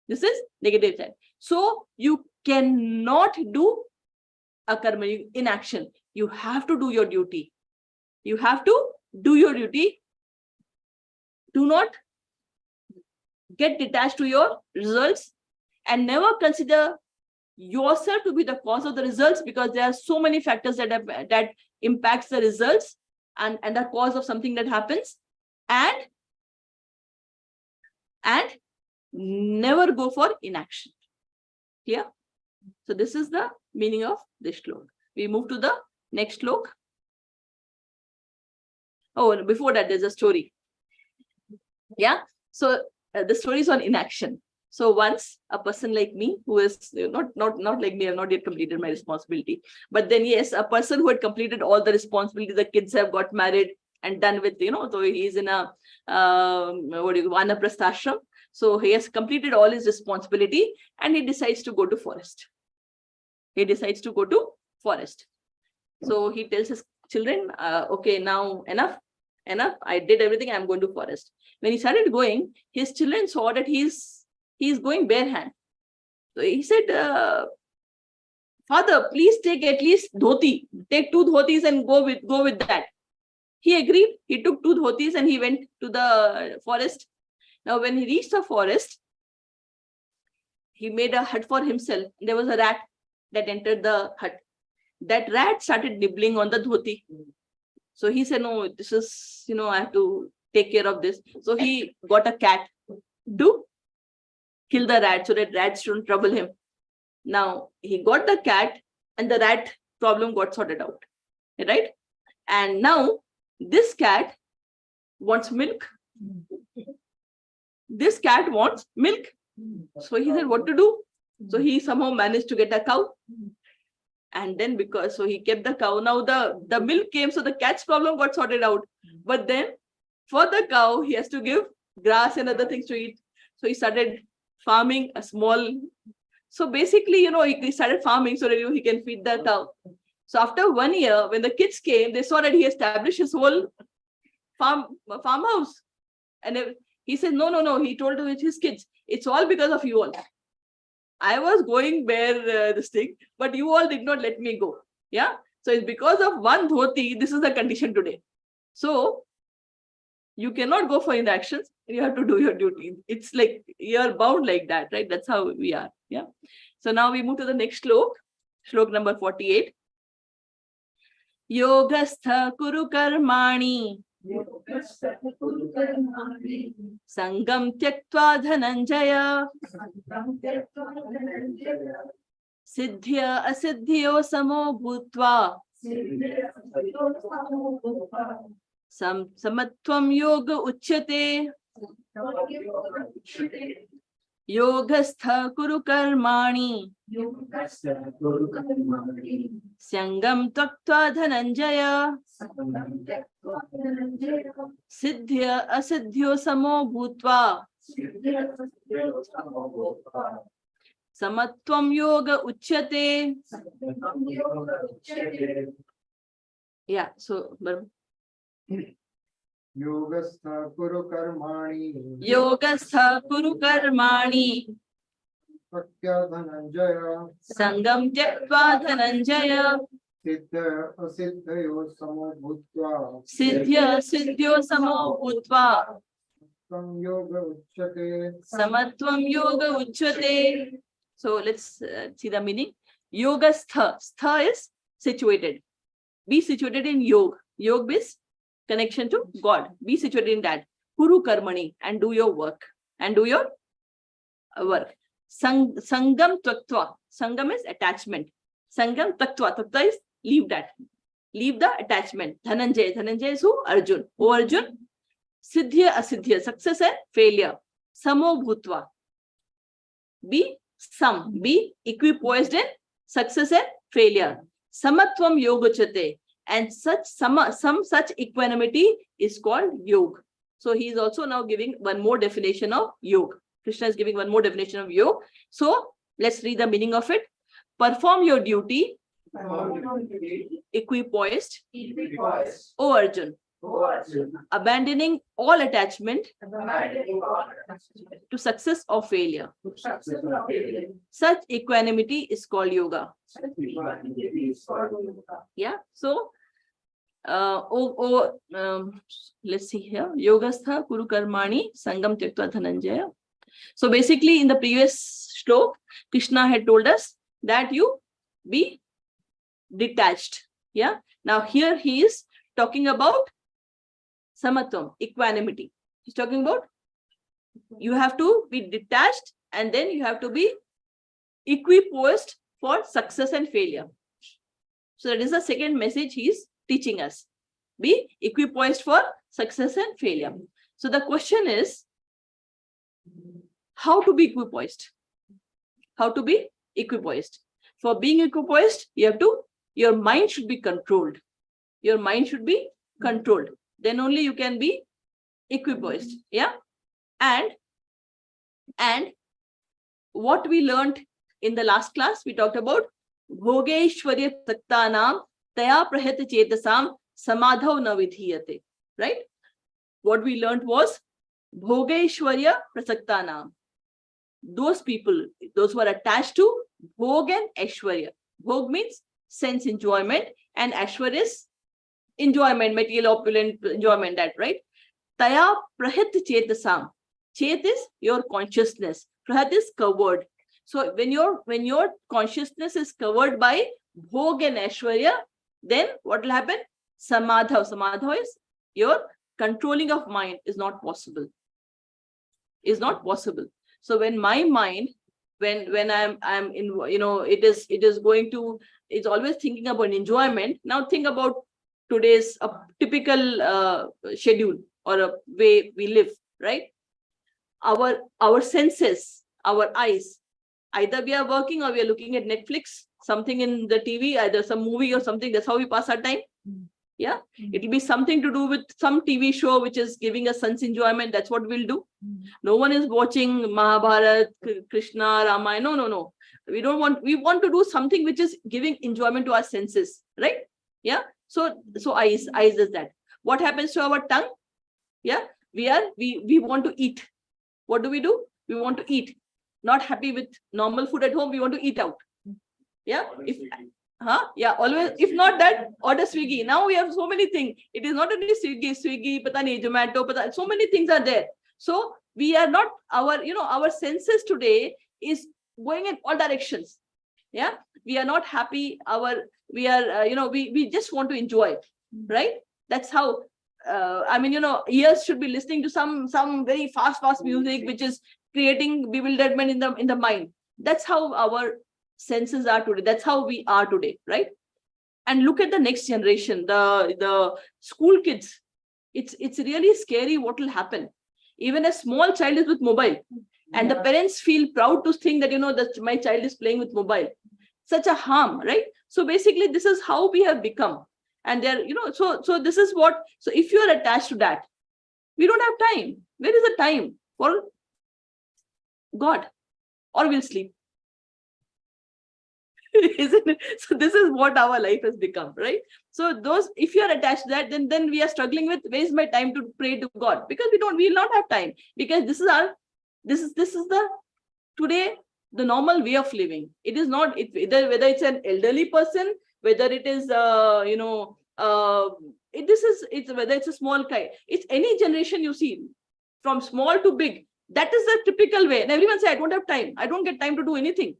This is negative attachment. So you cannot do a karma inaction. You have to do your duty. You have to do your duty. Do not get detached to your results and never consider yourself to be the cause of the results, because there are so many factors that impacts the results and the cause of something that happens. And never go for inaction. Clear? So this is the meaning of this shlok. We move to the next shlok. Oh, before that, there's a story. Yeah. So the story is on inaction. So once a person like me, who is not like me, I have not yet completed my responsibility. But then yes, a person who had completed all the responsibilities, the kids have got married and done with, so he's in a Vanaprastha ashram. So he has completed all his responsibility and he decides to go to forest. So he tells his children, okay, now enough. I did everything. I'm going to forest. When he started going, his children saw that he's going bare hand. So he said, Father, please take at least dhoti. Take 2 dhotis and go with that. He agreed. He took 2 dhotis and he went to the forest. Now, when he reached the forest, he made a hut for himself. There was a rat that entered the hut. That rat started nibbling on the dhoti. So he said, no, this is, I have to take care of this. So he got a cat to kill the rat so that rats shouldn't trouble him. Now, he got the cat and the rat problem got sorted out. Right? And now, this cat wants milk. This cat wants milk. So he said, what to do? So he somehow managed to get a cow. And then so he kept the cow. Now the milk came, so the cat's problem got sorted out. But then for the cow, he has to give grass and other things to eat. So he started farming a small. So basically, he started farming so that he can feed the cow. So after 1 year, when the kids came, they saw that he established his whole farmhouse. And he said, no. He told his kids, it's all because of you all. I was going bare this thing, but you all did not let me go. Yeah. So it's because of 1 dhoti, this is the condition today. So you cannot go for inactions. You have to do your duty. It's like you're bound like that, right? That's how we are. Yeah. So now we move to the next shlok. Shlok number 48. Yogastha kuru karmani. Sangam tyaktva dhananjaya. Siddhya asiddhyo samo bhutva. Samatvam yoga uchyate. Yogastha kuru karmani. Sangam tyaktva dhananjaya. Siddhya asiddhyo samo bhutva. Samatvam yoga uchyate. Yeah, so
Yogastha kuru karmani.
Yogastha kuru karmani.
Satya dhananjaya.
Sangam tyaktva dhananjaya.
Siddhya asiddhayo samo bhutva.
Siddhya asiddhyo samo bhutva.
samatvam yoga uchyate.
Samatvam yoga uchyate. So let's see the meaning. Yoga stha. Stha is situated. Be situated in yoga. Yoga is connection to God. Be situated in that. Kuru karmani, and do your work. And do your work. Sangam tattva. Sangam is attachment. Sangam tattva. Tattva is leave that. Leave the attachment. Dhananjay. Dhananjay is who? Arjun. Oh Arjun. Siddhya asiddhya. Success and failure. Samo bhutva. Be some. Be equipoised in success and failure. Samatvam yogachate. And some such equanimity is called yoga. So he is also now giving one more definition of yoga. Krishna is giving one more definition of yoga. So let's read the meaning of it. Perform your duty, equipoised, O Arjun, abandoning all attachment to success or failure. Such equanimity is called yoga. Yeah. So, let's see here. Yogastha Kuru Karmani Sangam Tyaktva Dhananjaya. So basically, in the previous shlok, Krishna had told us that you be detached. Yeah. Now here he is talking about samatvam, equanimity. He's talking about you have to be detached and then you have to be equipoised for success and failure. So that is the second message he is teaching us. Be equipoised for success and failure. So the question is, how to be equipoised? How to be equipoised? For being equipoised, your mind should be controlled. Your mind should be controlled. Then only you can be equipoised. Yeah. And what we learned in the last class, we talked about Bhogeshwarya Taktanam Taya Prahita Chetasam Samadhav na vidhiyate. Right? What we learned was Bhogeshwarya Prasaktanam. Those people, those who are attached to Bhog and Aishwarya. Bhog means sense enjoyment and Aishwarya is enjoyment, material opulent enjoyment, that, right? Taya Prahit Chetasam. Chet is your consciousness. Prahat is covered. So when your consciousness is covered by Bhog and Aishwarya, then what will happen? Samadhav. Samadhav is your controlling of mind is not possible. Is not possible. So when my mind, when I'm in, it is going to, it's always thinking about enjoyment. Now think about today's typical schedule or a way we live, right? Our senses, our eyes, either we are working or we are looking at Netflix, something in the TV, either some movie or something. That's how we pass our time. Yeah, it will be something to do with some TV show which is giving us sense enjoyment. That's what we'll do. No one is watching Mahabharata, Krishna, Ramayana. No. We want to do something which is giving enjoyment to our senses, right? Yeah. So eyes is that. What happens to our tongue? Yeah, we want to eat. What do? We want to eat. Not happy with normal food at home, we want to eat out. Yeah. Yeah, always. If not that, order Swiggy. Now we have so many things. It is not only Swiggy, pata nahi, Zomato, so many things are there. So we are not, our senses today is going in all directions. Yeah, we are not happy. We just want to enjoy, right? That's how. Ears should be listening to some very fast music which is creating bewilderment in the mind. That's how our senses are today. That's how we are today, right? And look at the next generation, the school kids. It's really scary what will happen. Even a small child is with mobile, and the parents feel proud to think that that my child is playing with mobile. Such a harm, right? So basically, this is how we have become. And there, so this is what. So if you are attached to that, we don't have time. Where is the time for God? Or we'll sleep. Isn't it? So this is what our life has become, right? So if you are attached to that, then we are struggling with where is my time to pray to God? Because we will not have time, because this is the today the normal way of living. It is not whether it's an elderly person, whether it is whether it's a small guy, it's any generation you see. from small to big. That is the typical way. And everyone say, I don't have time. I don't get time to do anything.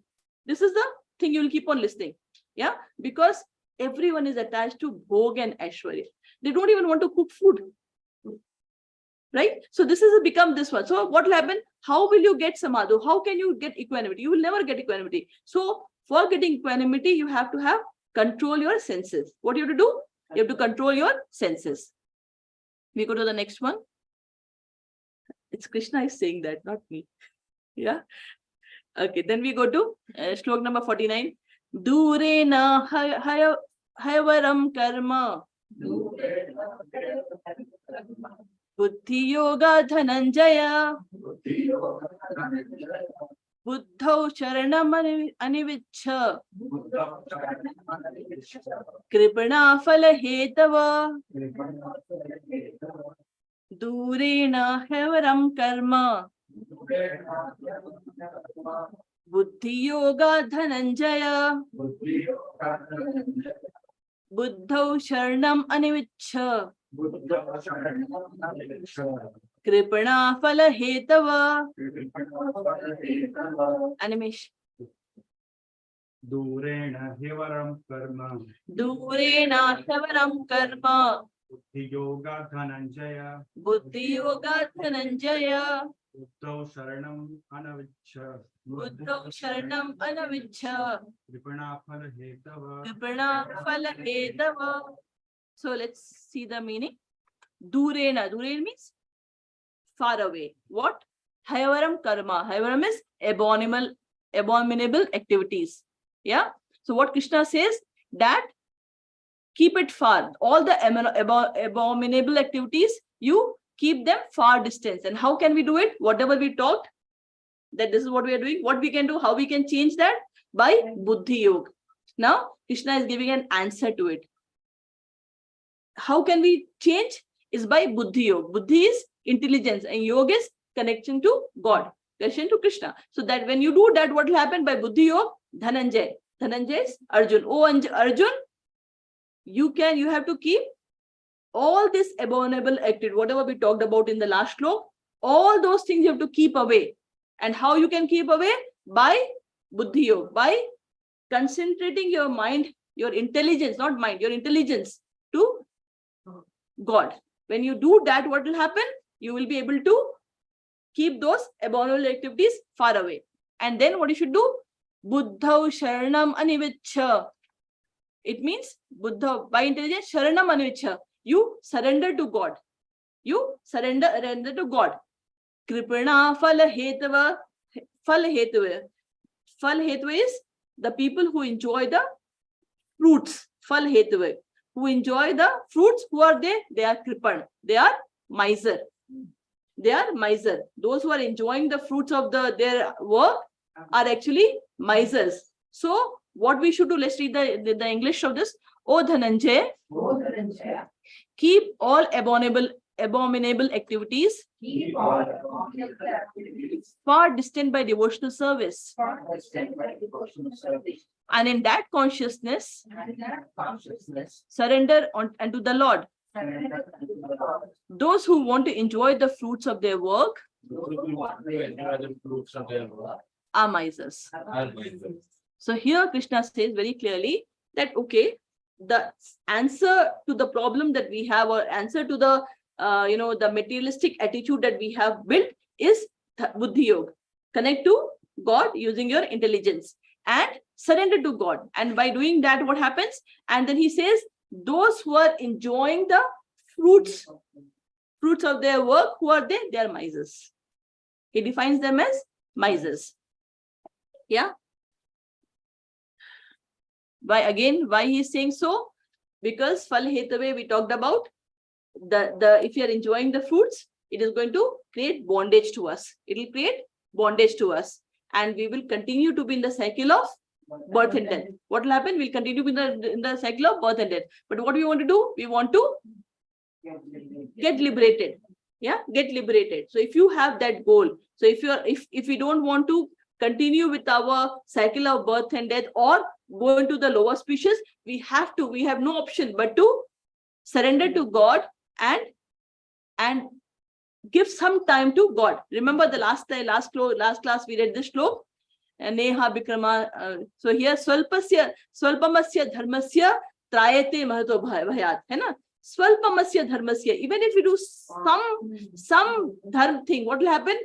This is the thing you will keep on listening. Yeah, because everyone is attached to Bhog and Aishwarya. They don't even want to cook food. Right? So this has become this one. So what will happen? How will you get samadhi? How can you get equanimity? You will never get equanimity. So for getting equanimity, you have to have control your senses. What you have to do? You have to control your senses. We go to the next one. It's Krishna is saying that, not me. Yeah. Okay. Then we go to Shlok number 49. Durena hayavaram karma. Buddhi yoga dhananjaya. Buddhau sharanam aniviccha. Kripana phala hetava. Durena hayavaram karma. Buddhi yoga dhananjaya. Buddhau sharanam aniviccha. Kripana phala hetava. Animesh.
Durena hevaram karma.
Durena hayavaram karma.
Buddhi yoga dhananjaya.
Buddhi yoga dhananjaya.
Buddhau sharanam anaviccha.
Buddhau sharanam anaviccha.
Kripana phala hetava.
Kripana phala hetava. So let's see the meaning. Durena. Durena means far away. What? Hayavaram karma. Hayavaram is abominable activities. Yeah. So what Krishna says, that keep it far. All the abominable activities, you keep them far distance. And how can we do it? Whatever we talked, that this is what we are doing. What we can do, how we can change that? By Buddhi Yoga. Now, Krishna is giving an answer to it. How can we change? Is by Buddhi Yoga. Buddhi is intelligence and Yoga is connection to God, connection to Krishna. So that when you do that, what will happen by Buddhi Yoga? Dhananjay. Dhananjay is Arjun. Oh Arjun, you have to keep all this abominable activity, whatever we talked about in the last shlok, all those things you have to keep away. And how you can keep away? By Buddhi Yoga, by concentrating your mind, your intelligence, not mind, your intelligence to God. When you do that, what will happen? You will be able to keep those abominable activities far away. And then what you should do? Buddhau sharanam aniviccha. It means Buddha, by intelligence, sharanam aniviccha. You surrender to God. You surrender to God. Kripana phala hetava. Phala hetava. Phala hetava is the people who enjoy the fruits. Phala hetava. Who enjoy the fruits, who are they? They are kripan. They are miser. They are miser. Those who are enjoying the fruits of their work are actually misers. So what we should do, let's read the English of this. O Dhananjay, keep all abominable activities far distant by devotional service. And in that consciousness, surrender unto the Lord. Those who want to enjoy the fruits of their work are misers. So here Krishna says very clearly that, okay, the answer to the problem that we have, or answer to the the materialistic attitude that we have built, is Buddhi Yoga. Connect to God using your intelligence and surrender to God. And by doing that, what happens? And then he says, those who are enjoying the fruits of their work, who are they? They are misers. He defines them as misers. Yeah. Why he is saying so? Because Phal Hetave, we talked about if you are enjoying the fruits, it is going to create bondage to us. It will create bondage to us, and we will continue to be in the cycle of birth and death. What will happen? We'll continue to be in the cycle of birth and death. But what we want to do? We want to get liberated. Yeah, get liberated. So if you have that goal, so if we don't want to continue with our cycle of birth and death or go into the lower species, we have no option but to surrender to God and give some time to God. Remember the last class we read this shlok. Neha Bikrama. So here Swalpamasya Dharmasya Trayate Mahato Bhayat. Hai na? Swalpamasya Dharmasya. Even if we do some dharma thing, what will happen?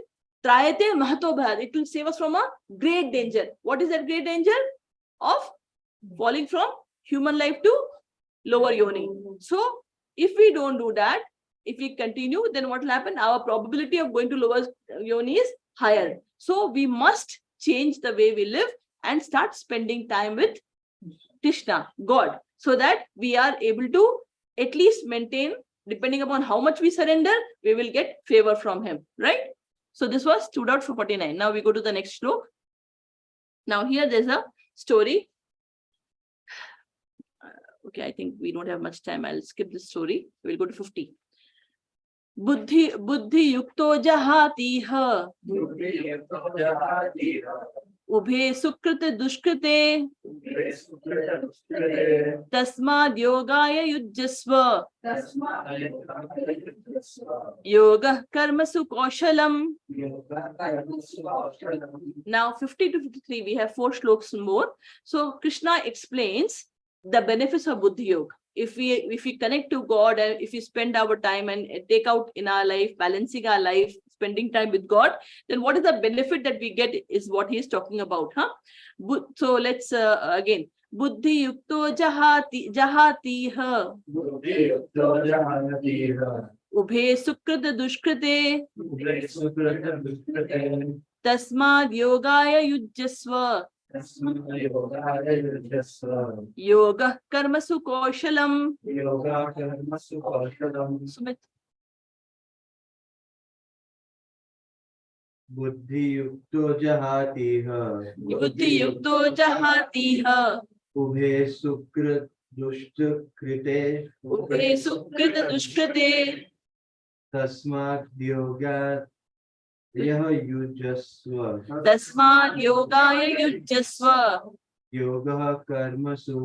Trayate Mahato Bhayat. It will save us from a great danger. What is that great danger? Of falling from human life to lower yoni. So if we don't do that, if we continue, then what will happen? Our probability of going to lower yoni is higher. So we must change the way we live and start spending time with Krishna, God, so that we are able to at least maintain, depending upon how much we surrender, we will get favor from him, right? So this was stood out for 49. Now we go to the next shlok. Now here there's a story. Okay, I think we don't have much time. I'll skip this story. We'll go to 50. Buddhi yukto jahatiha ubhe sukrita dushkrite tasmad yogaya yujjasva yoga karmasu kaushalam. Now 50 to 53, we have 4 shloks more. So Krishna explains the benefits of Buddhi Yoga. If we connect to God and if we spend our time and take out in our life, balancing our life, spending time with God, then what is the benefit that we get is what he is talking about. So let's again. Buddhi yukto jahatiha ubhe sukrita dushkrite tasmad yogaya yujjasva yoga karmasu kaushalam. Sumit.
Buddhi yukto jahatiha ubhe sukrit dushkrite tasmat yoga yujjasva yoga karmasu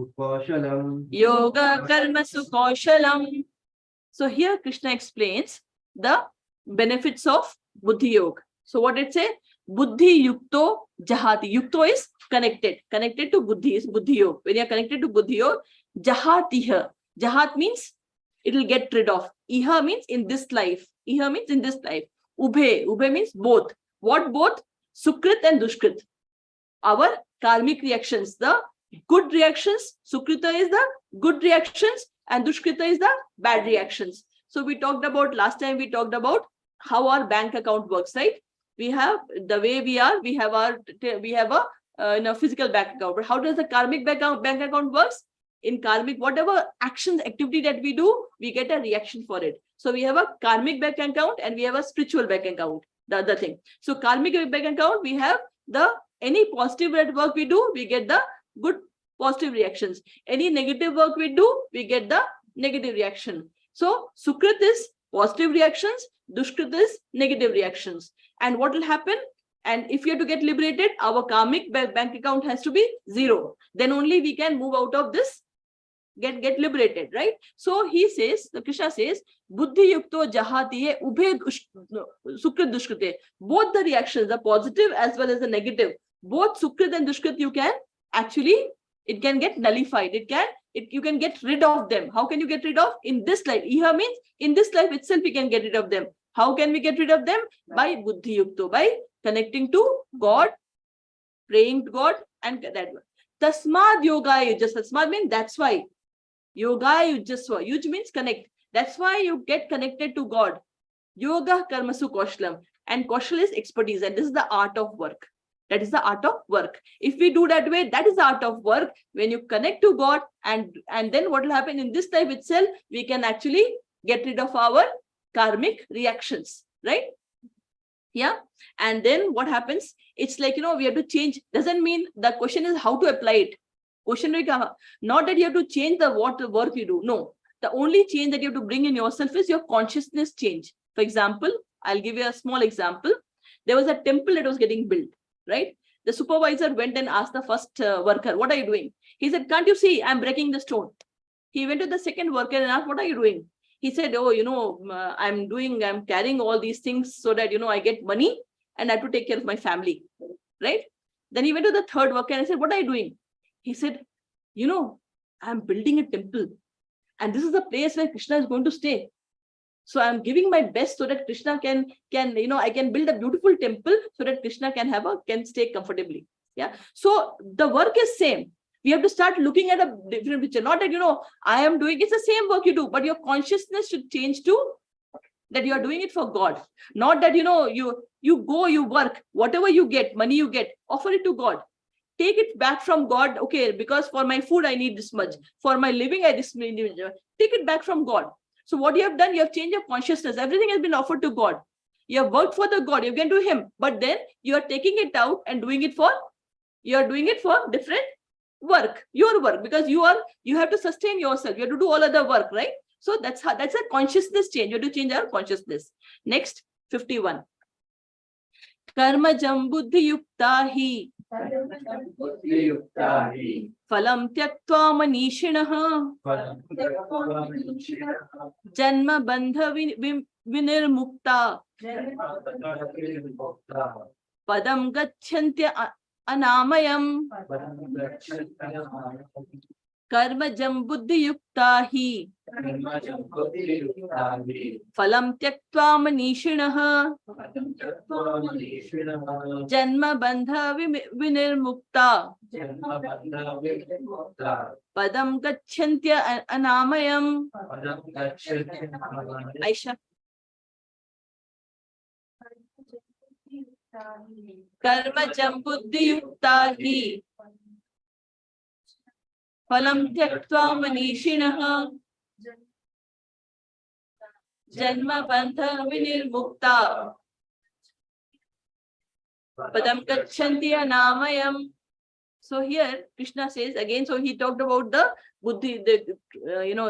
kaushalam.
So here Krishna explains the benefits of Buddhi Yoga. So what it say? Buddhi yukto jahati. Yukto is connected to Buddhi is Buddhi Yoga. When you are connected to Buddhi Yoga, jahatiha. Jahat means it will get rid of. Iha means in this life. Ubhe means both. What both? Sukrit and Dushkrit. Our karmic reactions, the good reactions. Sukrita is the good reactions and Dushkrita is the bad reactions. So we talked about, last time we talked about how our bank account works, right? We have the way we are, we have a physical bank account. But how does the karmic bank account works? In karmic, whatever activity that we do, we get a reaction for it. So we have a karmic bank account and we have a spiritual bank account, the other thing. So karmic bank account, we have any positive work we do, we get the good positive reactions. Any negative work we do, we get the negative reaction. So Sukrit is positive reactions, Dushkrit is negative reactions. And what will happen? And if you have to get liberated, our karmic bank account has to be 0. Then only we can move out of this, get liberated, right? So he says, Krishna says, Buddhi yukto jahatihe ubhe sukrit dushkrite. Both the reactions, the positive as well as the negative, both sukrit and dushkrit, you can actually, it can get nullified. You can get rid of them. How can you get rid of? In this life. Iha means in this life itself we can get rid of them. How can we get rid of them? By Buddhi Yukto, by connecting to God, praying to God, and that one. Tasmad yoga yujjasva. Tasmad means that's why. Yoga yujjasva. Yuj means connect. That's why you get connected to God. Yoga karmasu kaushalam. And kaushal is expertise. And this is the art of work. That is the art of work. If we do that way, that is the art of work. When you connect to God, and then what will happen in this life itself, we can actually get rid of our karmic reactions, right? Yeah. And then what happens? It's like, we have to change. Doesn't mean the question is how to apply it. Question is not that you have to change what work you do. No. The only change that you have to bring in yourself is your consciousness change. For example, I'll give you a small example. There was a temple that was getting built, right? The supervisor went and asked the first worker, what are you doing? He said, can't you see I'm breaking the stone? He went to the second worker and asked, what are you doing? He said, oh, I'm carrying all these things so that, I get money and I have to take care of my family, right? Then he went to the third worker and I said, what are you doing? He said, I'm building a temple and this is the place where Krishna is going to stay. So I'm giving my best so that Krishna can I can build a beautiful temple so that Krishna can stay comfortably. Yeah. So the work is same. We have to start looking at a different picture. Not that, I am doing, it's the same work you do, but your consciousness should change to that you are doing it for God. Not that, you go, you work, whatever you get, money you get, offer it to God. Take it back from God. Okay, because for my food, I need this much. For my living, I need this much. Take it back from God. So what you have done, you have changed your consciousness. Everything has been offered to God. You have worked for the God. You can do Him. But then you are taking it out and doing it for different work, your work, because you have to sustain yourself. You have to do all other work, right? So that's a consciousness change. You have to change our consciousness. Next, 51. Karmajam buddhi yukta hi phalam tyaktva manishinaha janma bandha vinirmukta padam gacchantya anamayam karmajam buddhi yukta hi phalam tyaktva manishinaha janma bandha vinirmukta padam gacchantya anamayam. Aisha. Karmajam buddhi yukta hi phalam tyaktva manishinaha janma bandha vinirmukta padam gacchantya anamayam. So here Krishna says again, so he talked about the buddhi,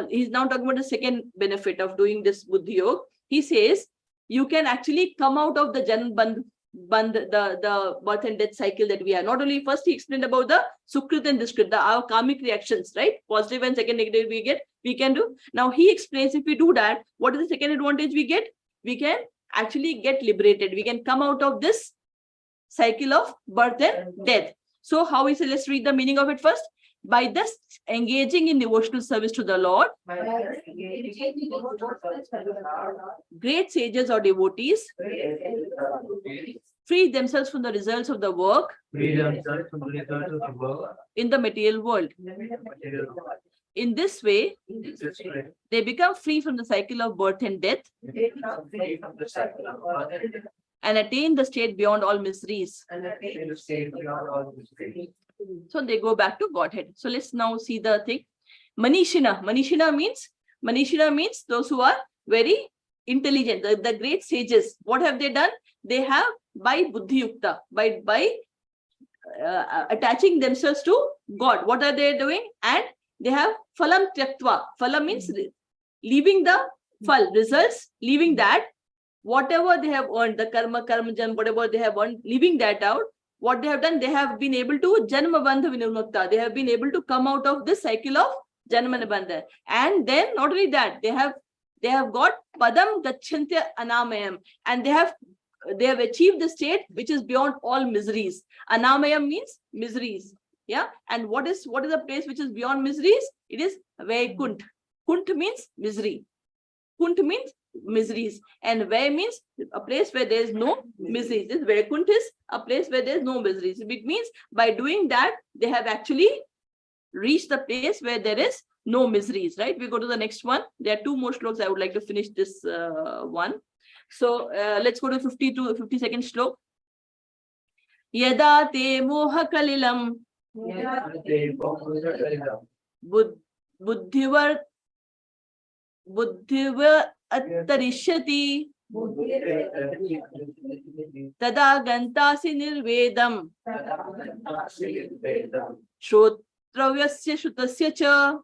he's now talking about the second benefit of doing this buddhi yoga. He says you can actually come out of the janma bandha, the birth and death cycle that we have. Not only first he explained about the sukrit and duskrit, our karmic reactions, right? Positive and second negative we can do. Now he explains if we do that, what is the second advantage we get? We can actually get liberated. We can come out of this cycle of birth and death. So how is it? Let's read the meaning of it first. By thus engaging in devotional service to the Lord, great sages or devotees free themselves from the results of the work in the material world. In this way, they become free from the cycle of birth and death and attain the state beyond all miseries. So they go back to Godhead. So let's now see the thing. Manishina. Manishina means those who are very intelligent, the great sages. What have they done? They have by buddhi yukta, by attaching themselves to God. What are they doing? And they have phalam tyaktva. Phalam means leaving the phal, results, leaving that. Whatever they have earned, the karmajam, whatever they have earned, leaving that out, what they have done, they have been able to janma bandha vinirmukta. They have been able to come out of this cycle of janma bandha. And then not only that, they have got padam gacchantya anamayam, and they have achieved the state which is beyond all miseries. Anamayam means miseries. Yeah. And what is a place which is beyond miseries? It is Vaikunt. Kunt means misery. Kunt means miseries, and Vai means a place where there is no miseries. This Vaikunt is a place where there is no miseries. It means by doing that, they have actually reached the place where there is no miseries, right? We go to the next one. There are two more shlokas. I would like to finish this one. So let's go to 52nd shlok. Yada te moha kalilam buddhiva attarishyati tada gantasi nirvedam shrotravyasya shutasya cha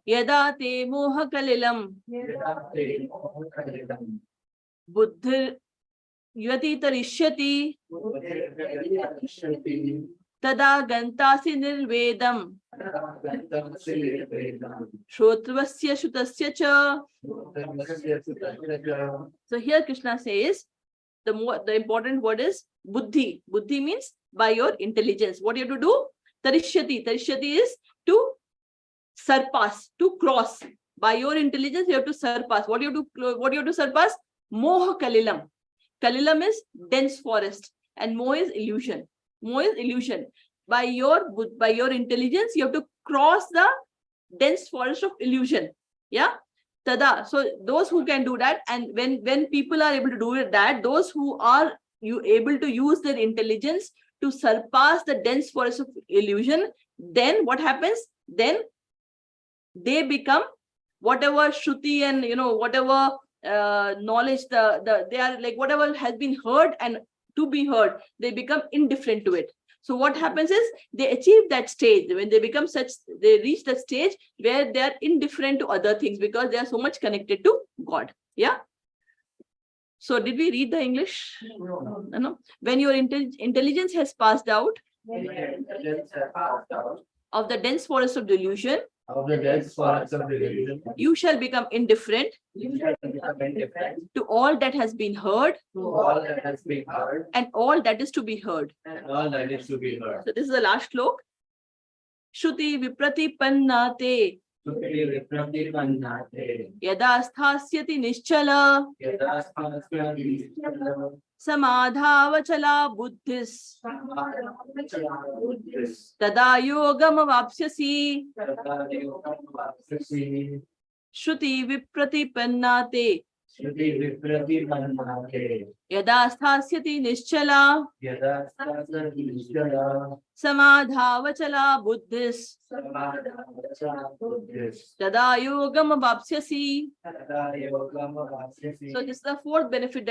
yada te moha kalilam buddhi yati tarishyati tada gantasi nirvedam shrotvasya shutasya cha. So here Krishna says the important word is buddhi. Buddhi means by your intelligence. What you have to do? Tarishyati. Tarishyati is to surpass, to cross. By your intelligence, you have to surpass. What you have to surpass? Moha kalilam. Kalilam is dense forest, and moha is illusion. Moha is illusion. By your intelligence, you have to cross the dense forest of illusion. Yeah. Tada. So those who can do that, and when people are able to do that, those who are able to use their intelligence to surpass the dense forest of illusion, then what happens? Then they become whatever Shruti and whatever knowledge they are like, whatever has been heard and to be heard, they become indifferent to it. So what happens is they achieve that stage when they become such, they reach that stage where they are indifferent to other things because they are so much connected to God. Yeah. So did we read the English? No. When your intelligence has passed out of the dense forest of delusion, you shall become indifferent to all that has been heard and all that is to be heard. So this is the last slok. Shruti vipratipanna yada sthasyati nischala samadhavachala buddhis tada yogam avapsyasi. Shruti vipratipanna yada sthasyati nischala samadhavachala buddhis tada yogam avapsyasi. So this is the fourth benefit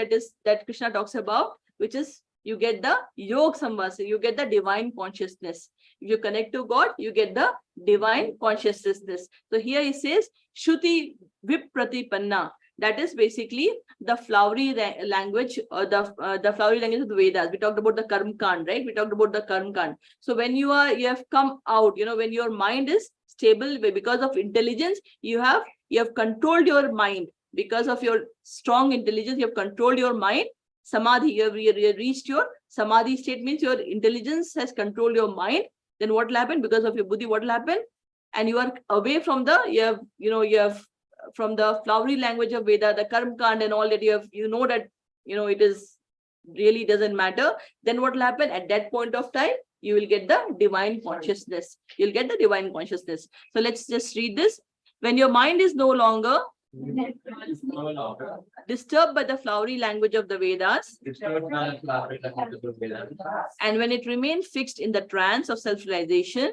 that Krishna talks about, which is you get the yog samvasa, you get the divine consciousness. If you connect to God, you get the divine consciousness. So here he says Shruti vipratipanna. That is basically the flowery language, or the flowery language of the Vedas. We talked about the Karma Kand, right? We talked about the Karma Kand. So when you have come out, when your mind is stable because of intelligence, you have controlled your mind because of your strong intelligence. You have controlled your mind. Samadhi, you have reached your Samadhi state, means your intelligence has controlled your mind. Then what will happen? Because of your buddhi, what will happen? And you are away from the from the flowery language of Veda, the Karma Kand and all that that it is really doesn't matter. Then what will happen? At that point of time, you will get the divine consciousness. You'll get the divine consciousness. So let's just read this. When your mind is no longer disturbed by the flowery language of the Vedas, and when it remains fixed in the trance of self-realization,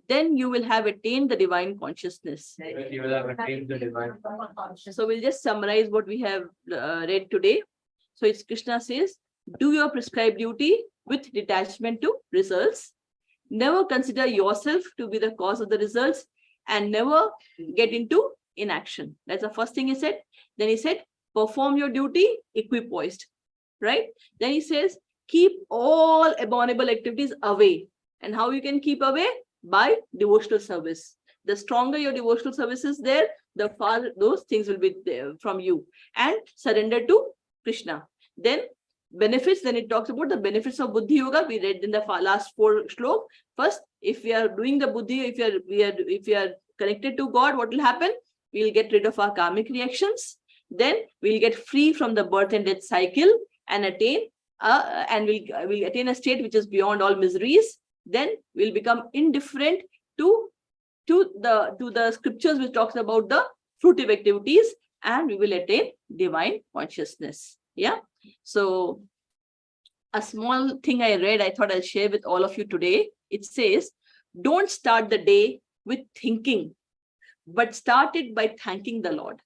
then you will have attained the divine consciousness. So we'll just summarize what we have read today. So it's Krishna says, do your prescribed duty with detachment to results. Never consider yourself to be the cause of the results, and never get into inaction. That's the first thing he said. Then he said, perform your duty equipoised, right? Then he says, keep all abominable activities away. And how you can keep away? By devotional service. The stronger your devotional service is there, the far those things will be there from you. And surrender to Krishna. Then benefits, then it talks about the benefits of Buddhi Yoga. We read in the last 4 shlok. First, if we are doing the Buddhi, if we are connected to God, what will happen? We will get rid of our karmic reactions. Then we'll get free from the birth and death cycle and attain we'll attain a state which is beyond all miseries. Then we'll become indifferent to the scriptures which talks about the fruitive activities, and we will attain divine consciousness. Yeah. So a small thing I read, I thought I'll share with all of you today. It says, don't start the day with thinking, but start it by thanking the Lord.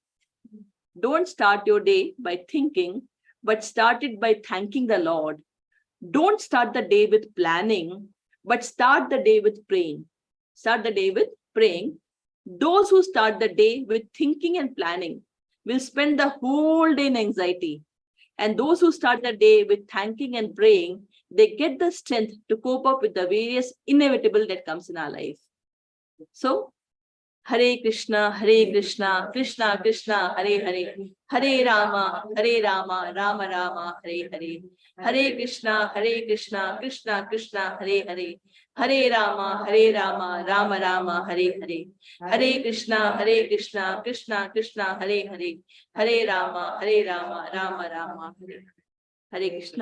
Don't start your day by thinking, but start it by thanking the Lord. Don't start the day with planning, but start the day with praying. Start the day with praying. Those who start the day with thinking and planning will spend the whole day in anxiety And those who start the day with thanking and praying, they get the strength to cope up with the various inevitable that comes in our life. So, Hare Krishna, Krishna Krishna, Hare Hare, Hare Rama, Rama Rama, Hare Hare, Hare Krishna, Krishna Krishna, Hare Hare, Hare Rama, Rama Rama, Hare Hare, Hare Krishna, Krishna Krishna, Hare Hare, Hare Rama, Rama Rama, Hare Hare Krishna.